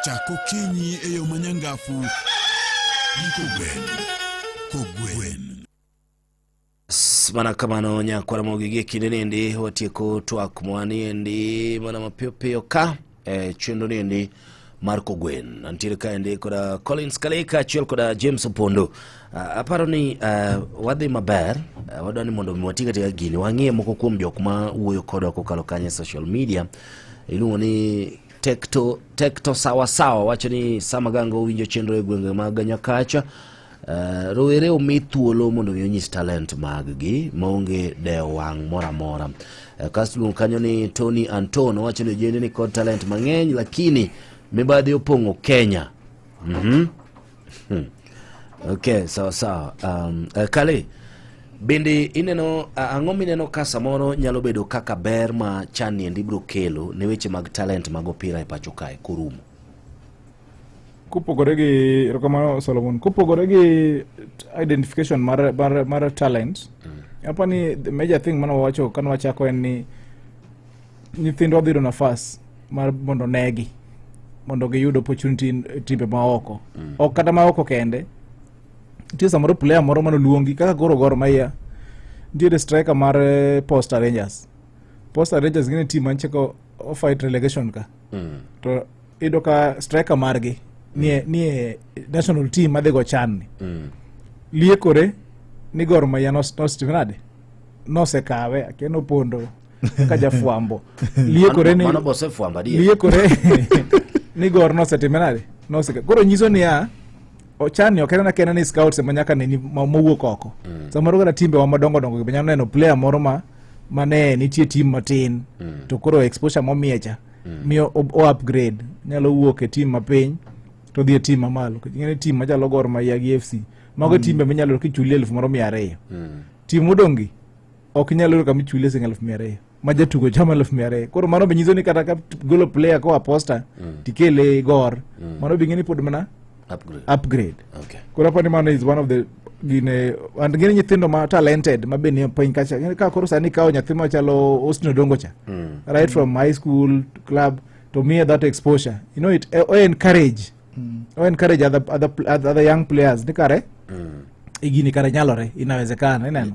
Chako kinyi e yo manyangafu. Kogwen. Yes, mana kamano nyakwara mogige kinde nindi watieko twak mwani endi mana mapio ka chendo nindi Marco Gwen antiere ka endi koda Collins Kaleka chiel koda James Opondo. Aparo ni wadhi maber wadwani mondo mwatiga tiga gini wang'ie moko kuom jok ma wuoyo koda kokalo kanye social media iluongo ni tekto sawa wacho ni sama gango winjo chenro e gwenge mag Nyakacha. Rowere omi thuolo mondo ginyis talent mag-gi maonge dewo wang' mora. Kasto kanyo ni Tony Anton wacho ni jende ni kod talent mang'eny lakini mibadhi opong'o Kenya. Okay, sawa. Kale bende ineno ang'o mineno ka samoro nyalo bedo kaka ber ma chani endi biro kelo ne weche mag talent mag opira e pacho kae kurumo. Kupogore gi rokamano Solomon, kupogore gi identification mar talent. Apani the major thing mano wacho kan wachako en ni nyithindo dhiro nafas mar mondo negi mondo giyud opportunity timbe maoko. Ok kata maoko kende. Nitie samoro player moro mano luongi kaka Goro Maya. Nitie striker mar Posta Rangers. Posta Rangers gine team mancheko fight relegation ka. To ido ka striker margi nie national team madhigo chan liekore ni Gor Mahia nostivenade nosekawe akeno Opondo ka jafuambo liekore ni liekore ni Gor nosetimenade noseka koro nyiso ni ochani okena kena ni scouts manyaka ni mowuok oko samoro kana timbe wa madongo gibenyano neno player moro mane nitie team matin to koro exposure momiecha miyo o upgrade nyalo wuok e team mapiny to dhie team mamalo ngene team machalo Gor Mahia gi FC mago timbe menyalo kichuli 1200 team modongi ok nyalo ka michuli 1200 maja tugo chama 1200 koro mano be nyiso ni kata ka golo player ko Aposta tikele Gor mano be ngeni pod mana upgrade. Okay. Koro pani mano is one of the gine and ngeni nyithindo ma talented ma be ni piny kacha ka koro sani kawo nyathi machalo Austin Odongo cha right from high school club to me that exposure you know it encourage other young players nikare igini kare nyalore inawezekana ineno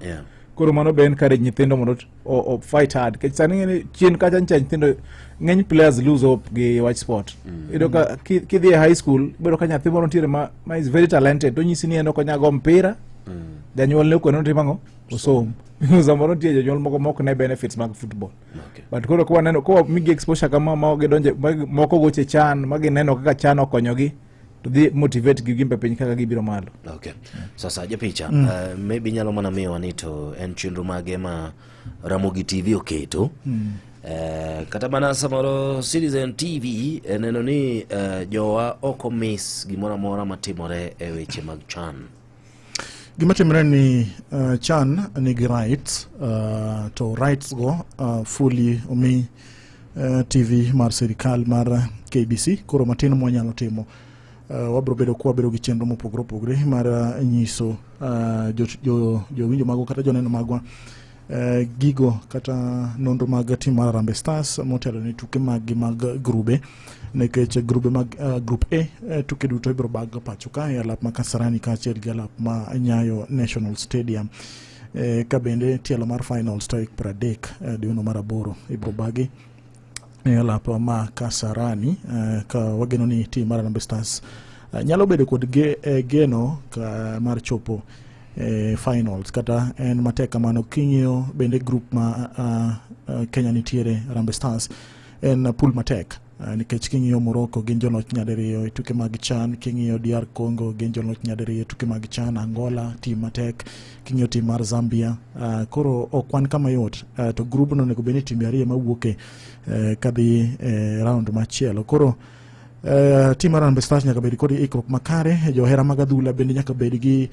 koro mano be encourage nyithindo mondo o fight hard ke sani ngeni chien kacha nyithindo ngeny players lose hope gi watch sport ido ka kidhi high school bedo ka nyathi moro tiere ma is very talented to nyisi ni eno ko nyago mpira janyuol ne ko no timango osom zamoro tie janyuol moko ne benefits mag football but koro ko neno ko migi exposure kama ma gidonje moko goche chan magi neno kaka chan okonyogi to the motivate gi gimbe piny kaka gibiro malo. Okay. Sasa japicha maybe nyalo mana miwa ni to en chenro mage ma Ramogi TV oketo kata mana samoro Citizen TV neno ni jowa oko miss gimora mora matimore e weche mag chan. Gimatimore ni chan nigi rights to rights go fully omi TV mar sirikal mar KBC koro matin mwanyalo timo wabro bedo gi chenro mopogore mar nyiso jo winjo mago kata joneno magwa gigo kata nonro mag team mar Harambee Stars motelo ni tuke mag grube nekech grube mag group A tuke duto ibro bag pacho ka e alap ma Kasarani ka chiel gi alap ma Nyayo National Stadium ka bende tielo mar finals to 30 dwe mar 8 ibro bagi e alap ma Kasarani ka wageno ni team mar Harambee Stars nyalo bedo kod geno ka mar chopo finals kata en mateka mano kinyo bende group ma Kenya nitiere Harambee Stars en pool matek nikech kinyo Morocco gin joloch nyadiriyo tuke mag chan kinyo DR Congo gin joloch nyadiriyo tuke mag chan Angola team matek kinyo team mar Zambia koro okwan kama yot to group no nego bende timbe ariyo mawuoke kadhi round machielo koro team mar Harambee Stars nyaka bed kod ikruok makare johera mag adhula bende nyaka bed gi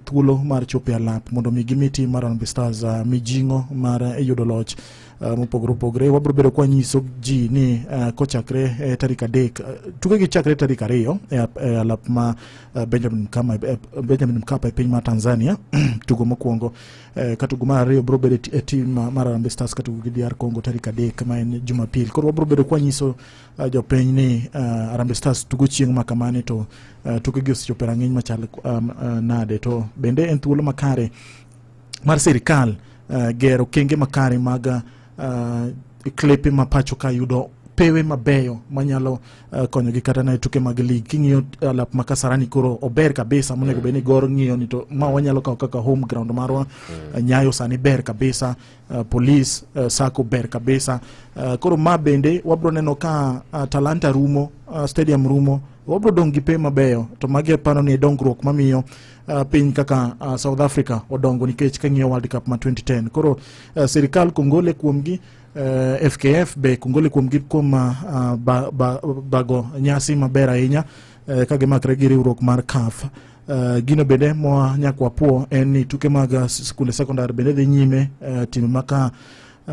thuolo mar chope alap mondo mi gimi team mar Harambee Stars mijingo mar yudo loch mopogore wabro bedo kwa nyiso ji ni kochakre tarik 3 tuke gi chakre tarik 2 e alap ma Benjamin Mkapa e piny mar Tanzania tugo mokwongo katugo mar 2 bro bedo e team mar Harambee Stars katugo gi DR Congo tarik 3 ma en Jumapil koro wabro bedo kwa nyiso jopiny ni Harambee Stars tugo chieng' makamane to tuke gi osechopo rang'iny machal nade to bende en thuolo makare mar sirikal gero kenge makare mag klepe ma pacho ka yudo pewe mabeyo manyalo konyogi kata na tuke mag lig. King'iyo alap ma Kasarani koro ober kabisa, monego bed ni gor ng'iyo ni to ma wanyalo kawo kaka home ground marwa. Nyayo sani ber kabisa, Police Sako ber kabisa. Koro ma bende wabro neno ka Talanta rumo, stadium rumo, wabro dong gi pe mabeyo, to magi paro ni dongruok mamiyo piny kaka South Africa odongo nikech kang'iyo World Cup ma 2010. Koro sirikal kongole kuomgi, FKF be kongole kuomgi kuom bago nyasi maber ahinya ka gimakre gi riwruok mar CAF. Gino bende mwa nyakwa puo en ni tuke mag skunde sekondar bende dhi nyime, tim maka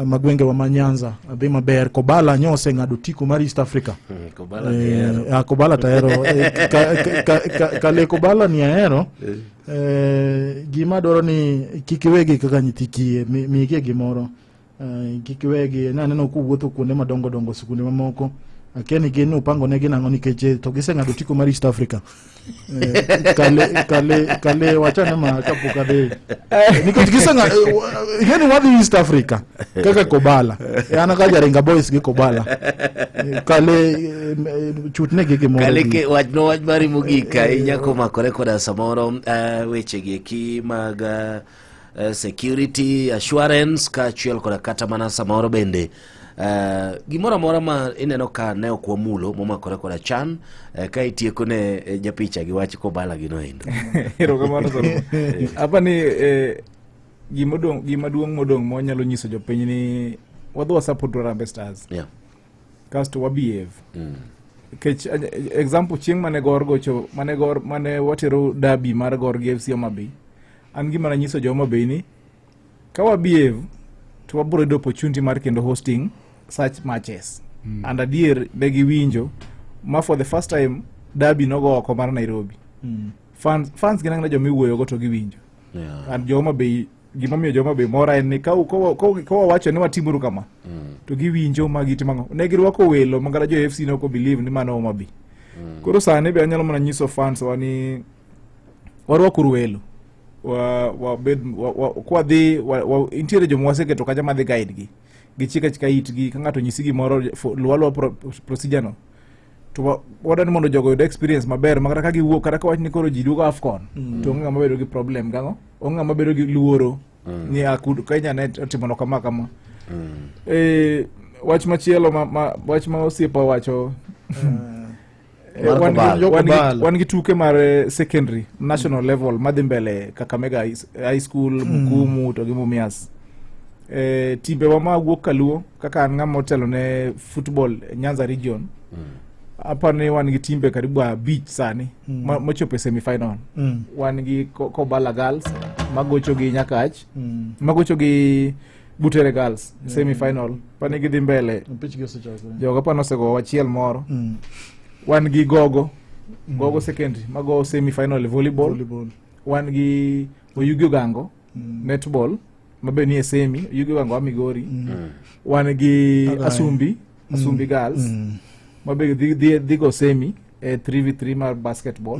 magwenge wa Manyanza dhi maber. Kobala nyose ng'ado tiko mar East Africa. Kobala tahero kale Kobala ni ahero. Gima dwaro ni kikiwegi kaka nyithikie migie gimoro, kikiwegi naneno kuwuotho kuonde madongo dongo sikunde mamoko akeni gini upango negi nango nikeche to giseng'ado tiko mar East Africa. Kale wachane ma kapuka de nikech giseng'ado gini wadhi East Africa kaka Kobala yana ka Jaringa Boys gi Kobala kale chutne gi gimoro kale wach mari mogika inyako makore koda samoro weche gi eki mag security assurance ka chiel koda kata mana samoro bende gimora mora ma ineno ka ne okwamulo momakore koda chan ka itieko ne japicha gi wach Kobala gino endo. Hero kamano solo. Apa ni gimaduong modong mo nyalo nyiso jopiny ni wadwa support Harambee Stars. Yeah. Kasto wabehave. Kech example chieng mane gor gocho mane watero derby mar gor gi FC Homabay. An gima na nyiso jo Homabay ni ka wabehave to wabro do opportunity mar kendo hosting such matches. And adier begi winjo ma for the first time derby nogo oko mar Nairobi. Fans ginang'na jo miwuoyo go to giwinjo. And jo Homabay gima miyo jo Homabay mora en ni ka wacho ni watimuru kama to giwinjo ma gitimango ne girwako welo mangala jo FC no ko believe ni mano Homabay. Koro sane be anyalo mana nyiso fans wani warwako welo kwa dhi intiere jo mwaseke to kaja madhi guide gi gichika itgi ka ng'ato nyisi gimoro lualo procedure no to wadani mondo jogo yud experience maber makata ka giwuok kata ka wach ni koro ji duogo AFCON to ng'a mabedo gi problem gang'o ng'a mabedo gi luoro ni akudu Kenya ne timono kama wach machielo wach ma osiepa wacho wan gi tuke mar secondary national level madhi mbele Kakamega High School, Mukumu to gi Mumias. Timbe wa mawuok Kaluo kaka an ng'ama otelo ne football Nyanza region. Apa ne wan gi timbe karibu beach sani mochopo semi final. Wan gi Kobala Girls magocho gi Nyakach, magocho gi Butere Girls semi final. Pani gi dhi mbele. Jogo pa nosego wachiel moro. Wan gi Gogo secondary mago semi final volleyball. Wan gi Oyugio Gango netball mabe ni semi Oyugio Gango Amigori. Wan gi Asumbi Girls mabe dhi go semi 3v3 mar basketball.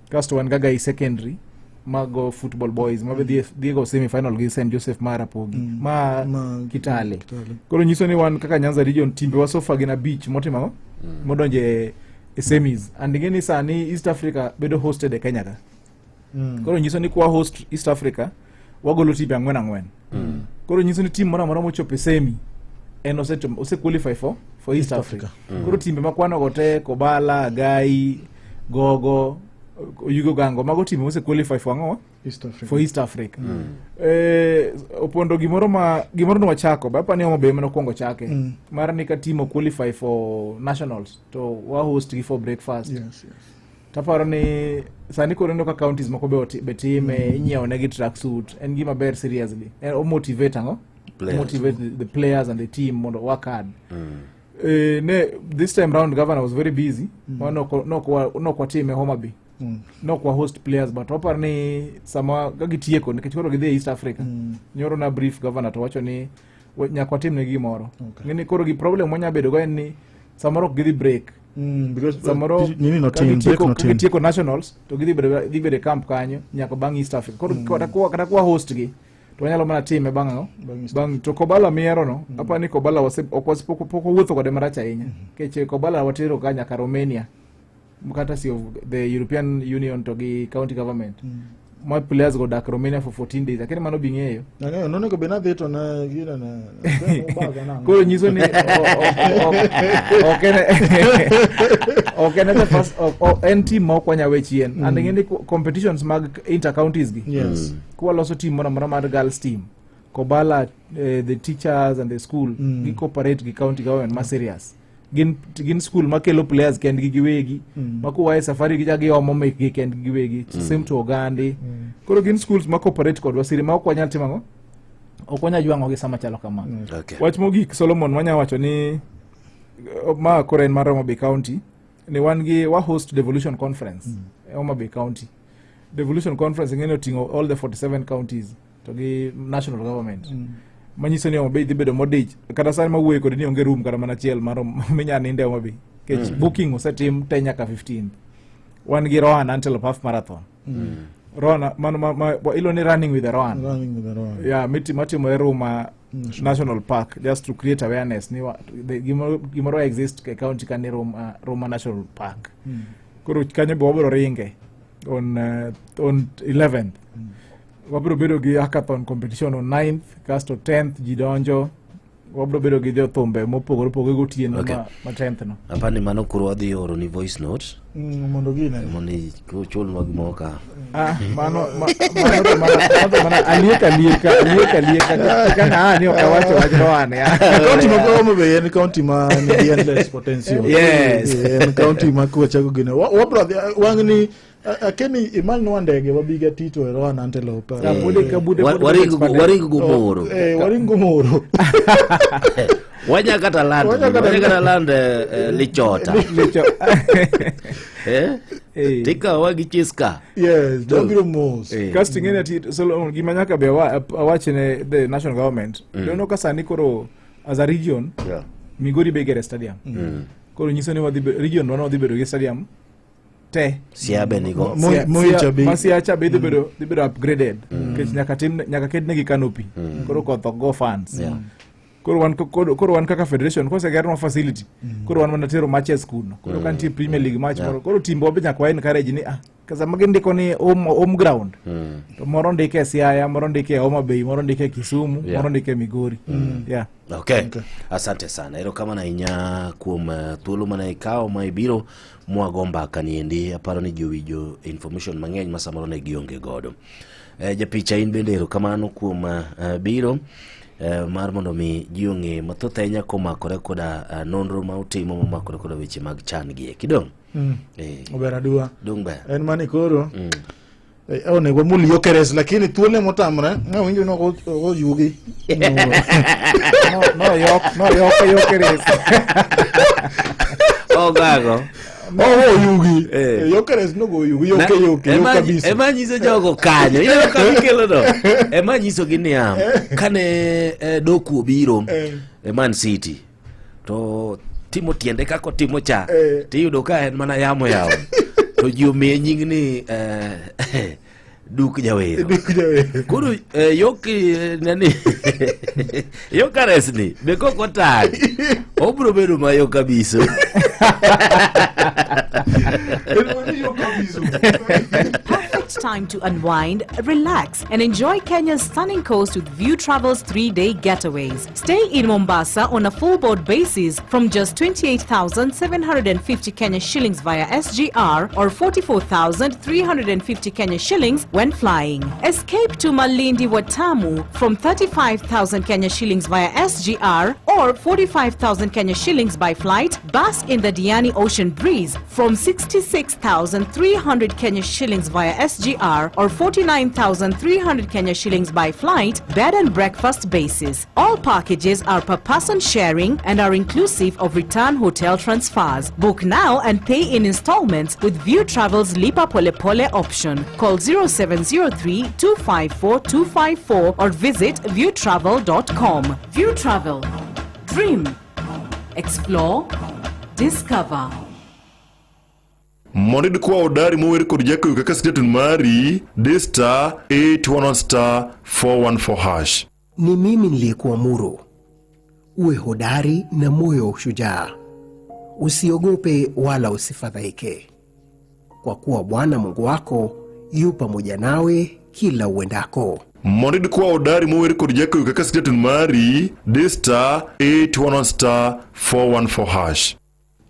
Kasto wan Gagai secondary mago football boys mabe dhi go semi final gi St Joseph Marapogi ma Kitale. Koro nyiso ni wan kaka Nyanza region timbe wasofa gina beach motima modonje semis and ngeni sani East Africa bedo hosted e Kenya ka. Koro nyiso ni kwa host East Africa wagolo timbe ang'wen. Koro nyiso ni team mora mochopo semi en ose qualify for East Africa. Koro timbe makwano gote Kobala, Gai, Gogo, Oyugio Gango mago timbe ose qualify for ang'o for East Africa. Opondo gimoro no wachako bapa ni Homabay mano kwongo chake mara ni ka team qualify for nationals to wa host gi for breakfast. Yes. Taparo ni sani korendo ka counties mako be team inyiewo ne gi track suit en gima ber seriously and motivate the players and the team mondo work hard. This time round governor was very busy. No kwa team Homabay. No kwa host players but opar ni sama gagitieko nikech koro gidhi East Africa. Nyoro na brief governor to wacho ni nyakwa team ne gimoro. Ngini koro gi problem monya bedo go en ni samoro gidhi break. Because samoro nini no team gitieko nationals to gidhi bedo camp kanyo nyaka bang East Africa. Koro kata kwa host gi to wanyalo mana time bang' ang'o bang' to Kobala miero no apa ni Kobala pok owuotho kode marach ahinya keche Kobala watero ka nyaka Romania kata si of the European Union to gi county government my players go dak Romania for 14 days lakini mano bing'eyo no ko bena dheto na gina na koro nyiso ni okene the first en team ma okwanya wechien and ngene competitions mag inter counties gi yes kwa loso team moro mar girls team Kobala the teachers and the school gi cooperate gi county government ma serious gin school makelo players kend gi giwegi makuwae safari gi jagi omo make gi kend gi giwegi same to Ogandi koro gin schools ma cooperate kod wasiri ma okwanya timango okwanya jwango gi sama chalo kama wach mogik Solomon wanya wacho ni ma koren mar Homa Bay County ni wan gi wa host devolution conference Homa Bay County devolution conference ngene otingo all the 47 counties to gi national government manyiso ni Homa Bay dhi bedo modich kata sani mawuoye kod ni onge room kata mana achiel mar minya ninde Homa Bay kech booking osetim te nyaka 15 wan gi Rohan Antelope Half Marathon Rohan ilo ni running with the Rohan yeah matimo Roma National Park just to create awareness ni gimoro exist ke county kan ni Roma National Park koro kanyo bobro ringe on 11th wabro bedo gi hackathon competition on 9th kasto 10th jidonjo wabro bedo gi jothumbe mopogore opogore gotieno ma 10th no apani mano kuro wadhi oro ni voice note mondo gine mondo chul mag moka mano alieka kana ni okawacho wajro ane county ma Homa Bay en county ma ni endless potential yes en county ma kuchago gine wabro wangni akeni imal no ndege wabiga tito Rohan Antelope waringo gumoro waringo moro wanya kata land lichota tika wagi chiska yes dogro mos casting in at so gimanyaka be awachne the national government don't ka sani koro as a region Migori be get a stadium koro nyiso ni wadhi region wana wadhi bedo gi stadium te siabe nigo masiacha be dhi bedo upgraded kech nyaka kedne gi canopy koro koth go fans koro wan kaka federation kose gerno facility koro wan manatero matches kuno koro kantie Premier League match koro timbo be nyaka wain encourage ni kaza magindiko ni home ground to moro ndike Siaya moro ndike Homa Bay moro ndike Kisumu moro ndike Migori okay asante sana ero kama na inya kuom thuolo mana ikawo ma ibiro mwagomba kaniendi aparo ni jowijo information mang'eny masamoro ne gionge godo japicha in bende ero kamano kuom biro mar mondo mi jiong'e mathoth ahinya komakore koda nonro ma utimo momakore koda weche mag chan gi kidong obera dua dong ba en mani koro onego muli yokeres lakini thuole motamre ngawinjo no go yugi no yokeres gago yugi yokeres no go yugi yoke kabisa emanyiso jogo kanyo ino kamikelo no emanyiso ginia kane doku obiro Man City to timo tiende kako timo cha tiyudo ka en mana yamo yawo to ji omiye nying ni Duk Jawero kuru yoki nani yokares ni beko kotag obro bedo mayo kabisa Perfect time to unwind, relax, and enjoy Kenya's stunning coast with View Travel's 3-day getaways. Stay in Mombasa on a full board basis from just 28,750 Kenya shillings via SGR or 44,350 Kenya shillings when flying. Escape to Malindi Watamu from 35,000 Kenya shillings via SGR or 45,000 Kenya shillings by flight. Bask in the Diani Ocean Breeze from 66,300 Kenya shillings via SGR or 49,300 Kenya shillings by flight, bed and breakfast basis. All packages are per person sharing and are inclusive of return hotel transfers. Book now and pay in installments with View Travel's Lipa Pole Pole option. Call 0703-254-254 or visit viewtravel.com. View Travel. Dream. Explore. Discover. Monid kwa odari mower kod jakoyo kaka station mari *811*414#. Ni mimi niliyekuamuru uwe hodari na moyo wa ushujaa. Usiogope wala usifadhaike, kwa kuwa Bwana Mungu wako yu pamoja nawe kila uendako. Monid kwa odari mower kod jakoyo kaka station mari *811*414#.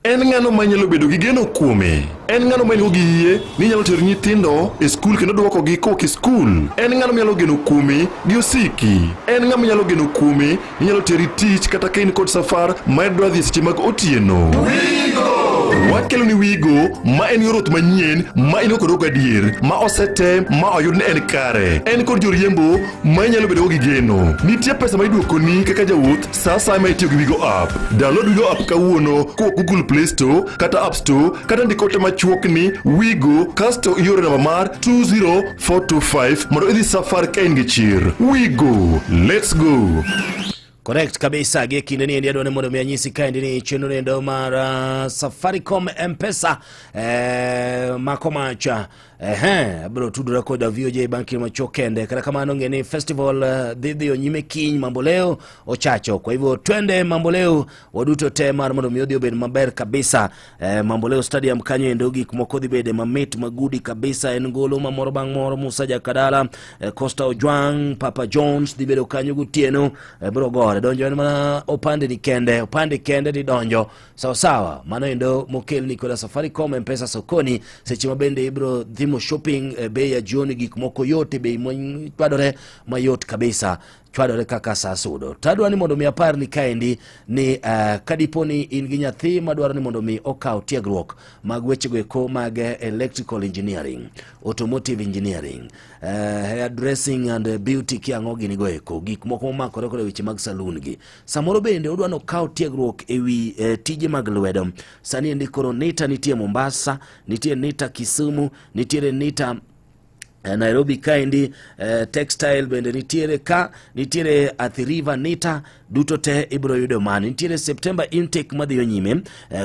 En ng'ano manyalo bedo gi geno kuome. En ng'ano manyalo gi yie ni nyalo tero nyithindo e skul kendo duoko gi koki skul. En ng'ano manyalo geno kuome gi osiki. En ng'ano manyalo geno kuome ni nyalo teri tich kata kain kod safar ma dwa dhi seche mag otieno. Wakelo ni Wigo ma en yorot manyien ma inokoro gadier ma osete ma oyud ni en kare. En kod joriembo ma nyalo bedo gi geno. Nitie pesa ma iduoko ni kaka jawuoth sasa ma itiyo gi Wigo app. Download Wigo app kawuono ko Google Play Store kata App Store kata ndikote machuok ni Wigo kasto ioro namba mar 20425 mondo idhi safar ka in gi chir. Wigo, let's go. Correct kabisa geki nini ndio ndo mondo mianyisi kaendi ni cheno ndo mara Safaricom M-Pesa makomacha bro tudura koda VOJ banki machokende kana kama nongeni festival dhidi onyime kiny mambo leo ochacho. Kwa hivyo twende mambo leo waduto te mar mondo miodhi obed maber kabisa. Mambo leo stadium kanyo ndogi kumokodhi bede mamit magudi kabisa. En ngolo mamoro bang moro Musa Jakadala Costa Ojwang Papa Jones dibedo kanyo gutieno bro gore donjo mana opande ni kende opande kende di donjo sawa mano ndo mokel ni koda Safaricom M-Pesa sokoni seche mabende ibro dhimo shopping bei ya jioni gik moko yote bei mwadore mayot kabisa chwadore kaka sasudo. Tadwa ni mondo mi apar ni kaendi ni kadiponi in gi nyathi madwaro ni mondo mi okaw tiegruok mag weche goeko mag electrical engineering, automotive engineering, hairdressing and beauty kiango gini goeko gik moko makore kod weche mag saloon gi. Samoro bende odwa no kaw tiegruok ewi tije mag lwedo. Sani endi koro NITA nitie Mombasa, nitie NITA Kisumu, nitie NITA Nairobi kaendi, textile bende nitiere Athi River NITA duto te ibro yudo mani. Nitiere September intake madhi onyime,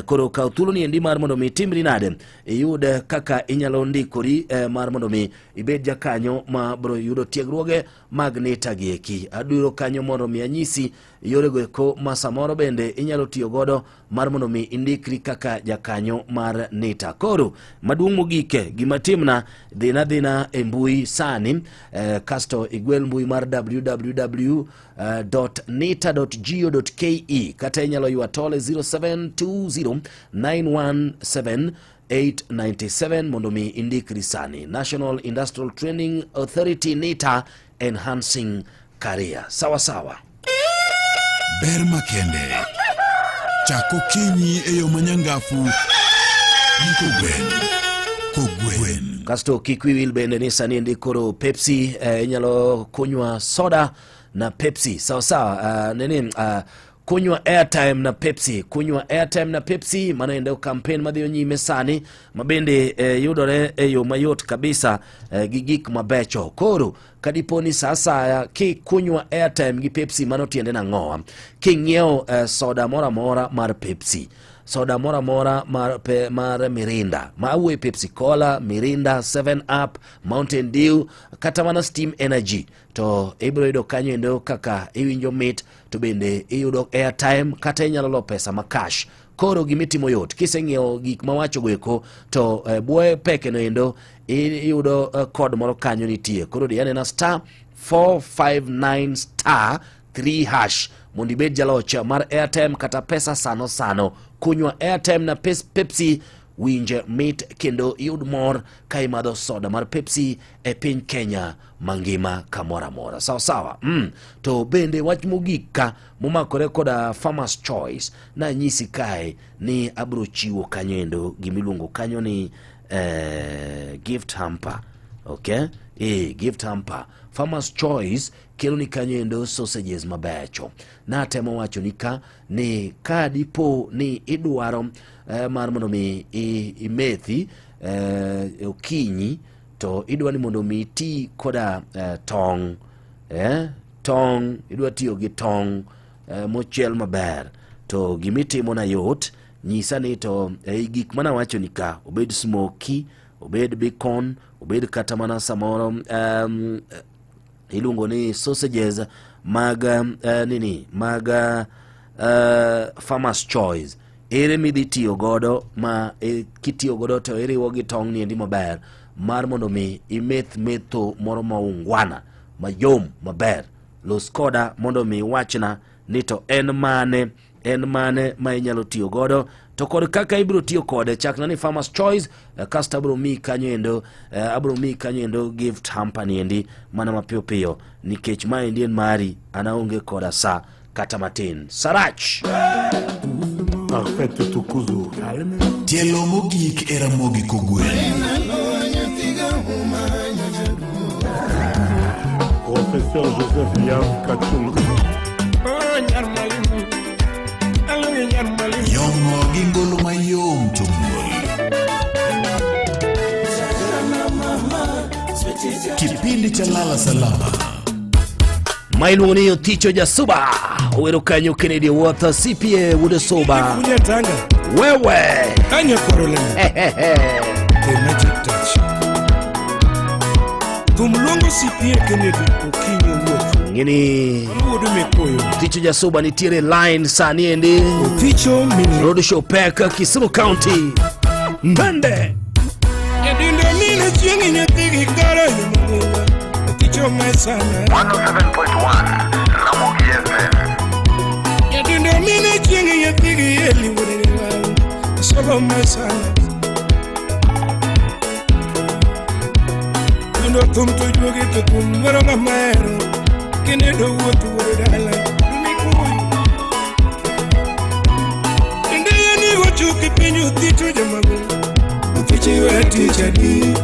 koro ka thuolo ni endi mar mondo mi timri nade iyude kaka inyalo ndikori mar mondo mi ibed jakanyo ma bro yudo tiegruoge mag NITA gieki. Aduro kanyo mondo mi anyisi yore goeko ma samoro bende inyalo tiyo godo mar mondo mi indikri kaka jakanyo mar NITA. Koro maduong' mogike gima timna dhina mbui sani kasto igwel mbui mar www.nita.go.ke kata inyalo ywa tole 0720917897 mondo mi indikri sani. National Industrial Training Authority NITA, enhancing career. Sawa ber makende chako kinyi eyo manyangafu kogwen kasto kikwiwil bende ni sani ndi koro Pepsi inyalo kunywa soda na Pepsi sawa kunywa airtime na Pepsi mano endo campaign madhi onyime sani mabende yudore eyo mayot kabisa gigik mabecho. Koro kadiponi sasa ki kunywa airtime gi Pepsi mano tiende na ngoa king'iew soda mora mar Pepsi, soda mora mar Mirinda, mawe Pepsi Cola, Mirinda, 7 Up, Mountain Dew, kata mana Steam Energy, to ibro yudo kanyo endo kaka iwinjo mit, to bende iyudo airtime kata inyalo lo pesa ma cash. Koro gimitimo yot kiseng'iewo gik mawacho goeko to buoye peke no endo iyudo kod moro kanyo nitie. Koro diane na *459*3# mondi bed jalocha mar airtime kata pesa sano. Kunywa airtime na Pepsi winje mit kendo yud mor ka imadho soda mar Pepsi e piny Kenya mangima kamora. Sawa. To bende wach mogika momakore koda Farmer's Choice na nyisi kae ni abro chiwo kanyo endo gimiluongo kanyo ni gift hamper. Okay? Gift hamper. Farmer's Choice kelo ni kanyo endo sausages mabecho. Na temo wacho ni ka dipo ni idwaro mar mondo mi imethi okinyi to idwa ni mondo mi ti koda tong idwa tiyo gi tong mochiel maber, to gimitimo na yot nyisa ni to gik mana wacho ni ka obed smoky, obed bacon, obed kata mana samoro ilungo ni sausages mag Farmer's Choice. Ere midhi tiyo godo ma kitiyo godo to iriwo gi tong' ni endi maber mar mondo mi imeth metho moro maungwana mayom maber. Los koda mondo mi wachna ni to en mane ma inyalo tiyo godo to kod kaka ibro tiyo kode. Chakna ni Farmer's Choice kasta abro mi kanyo endo gift hamper ni endi mana mapiyo piyo nikech ma endi en mari anaonge koda sa kata matin. Sarach Parfait tukuzu tielo mogik era mogik ogwen. Professeur Joseph Liam Kachul Yongo gingolo mayom tungol. Kipindi cha lala salama. Mailuni Ticho Jasuba Owero kanyo Kennedy Water CPA Wude Soba wewe kanyo korolene the magic touch tumlongo CPA Kennedy okinyo wuok ngini Ticho Jasuba ni tire line sani endi Ticho mini Road Show Peka Kisumu County Mbande Yadindo mine chiengi nyatigi karo yumunga Ticho mesana 107.1 Ramogi FM Yadindo mine chiengi nyatigi yeli wuriwa Soba mesana Yundo tumto jugi tukum Waronga maero Kine do wotu wuridala Mikui Inde yani wachu kipinyu Ticho jamagu Ticho yue ticha di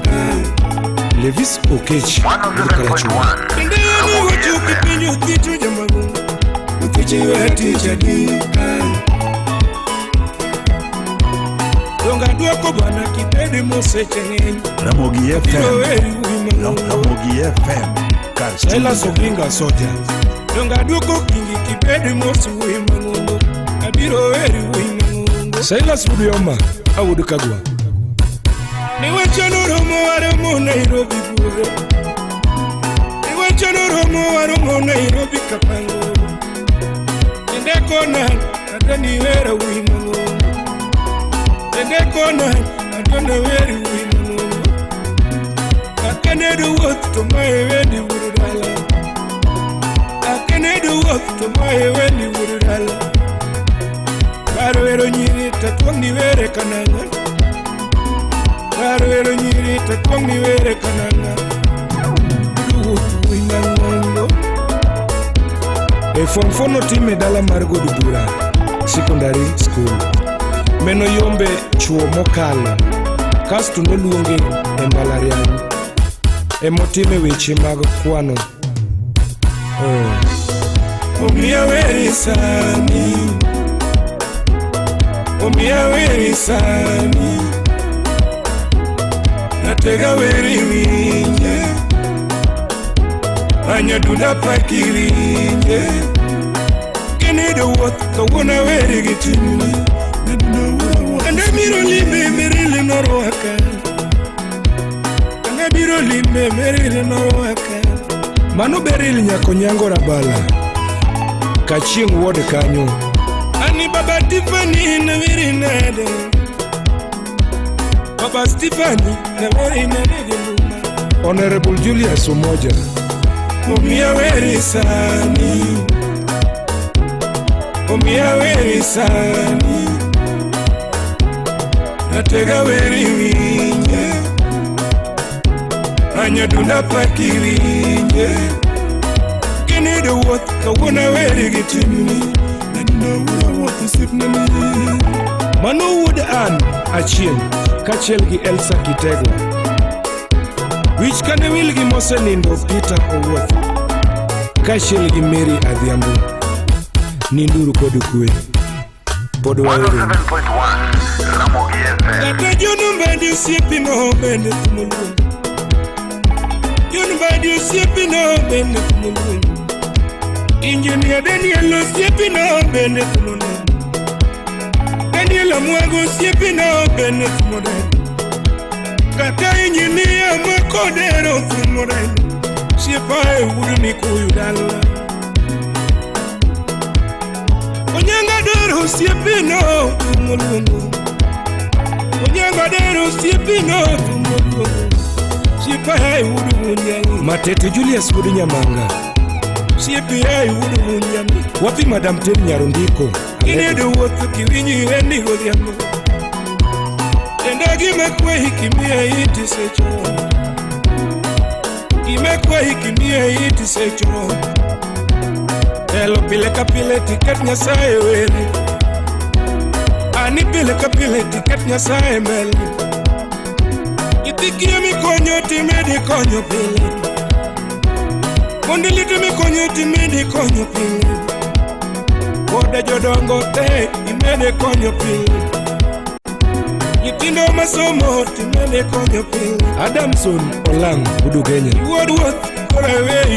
Levis Okech Inde yani wachu kipinyu Ticho jamagu Ticho yue ticha di Donga duako bana kipedi mose chengeni Ramogi FM Ramogi FM Shaila Soginga Soja Donga duoko kingi kipedi mose ui mangungu Abiro eri ui mangungu Shaila Sudioma Awudu Kagwa Niwe chano romo waromo Nairobi bure Niwe chano romo waromo Nairobi kapango Nende kona Adani wera ui mangungu Nende kona Adani wera ui mangungu Akene do what to my wedding wurudala Akene do what to my wedding wurudala Karwero nyiri tatwangi were kananga Karwero nyiri tatwangi were kananga Duhutu inangondo Fonfono time dala margo dubura Secondary school Meno yombe chuo mokalo Kastu no luonge embalariani Emotime weche mag kwano Omiya weri sani Omiya weri sani Natega weri winje Anya dunda pakirinje Kene do what kawona weri gitini Ande miro limbe merile norwaka Biro limbe merili no waka Mano berili nyako nyango rabala Kachieng wode kanyo Ani baba Tiffany na viri nade Baba Stephanie na viri nade Honorable Julius Umoja Omiya weri sani Omiya weri sani Natega weri winje Anya dunda pakirinje Kene do what kawona weri gitimi Nadina wura what sipnani Mano wood an achien Kachel gi Elsa Kitego Which kane will gi mose nindo Peter Owoth Kachel gi Mary Adhiambo Ninduru kodu kwe Podo wa 107.1 Ramogi FM Kata jonu mbedi sipi no bende tumulu Yunibadi usiepi no bende kumulun Engineer Daniel usiepi no bende kumulun Daniel Kila mwago siepina benet model Kata injinia makodero fun model Siepae wudu ni kuyu dala Onyanga dero siepino tumulungu Onyanga dero siepino tumulungu Siepae wudu munyanga Matete Julius wudu nyamanga Siepae wudu munyanga Wapi Madam Tem Nyarundiko Inedo wotu kiwinyi wendi godhiambo Tenda gimekwe hikimia iti sechoro Gimekwe hikimia iti sechoro Elo pile kapile tiket nyasaye wele Ani pile kapile tiket nyasaye mele Itikia mikonyo timedi konyo pile Kondilite mikonyo timedi konyo pile Koda jodongo te imene konyo pile Nyithindo masomo timene konyo pile Adamson Olang Budu Kenya Iwod wuoth korewe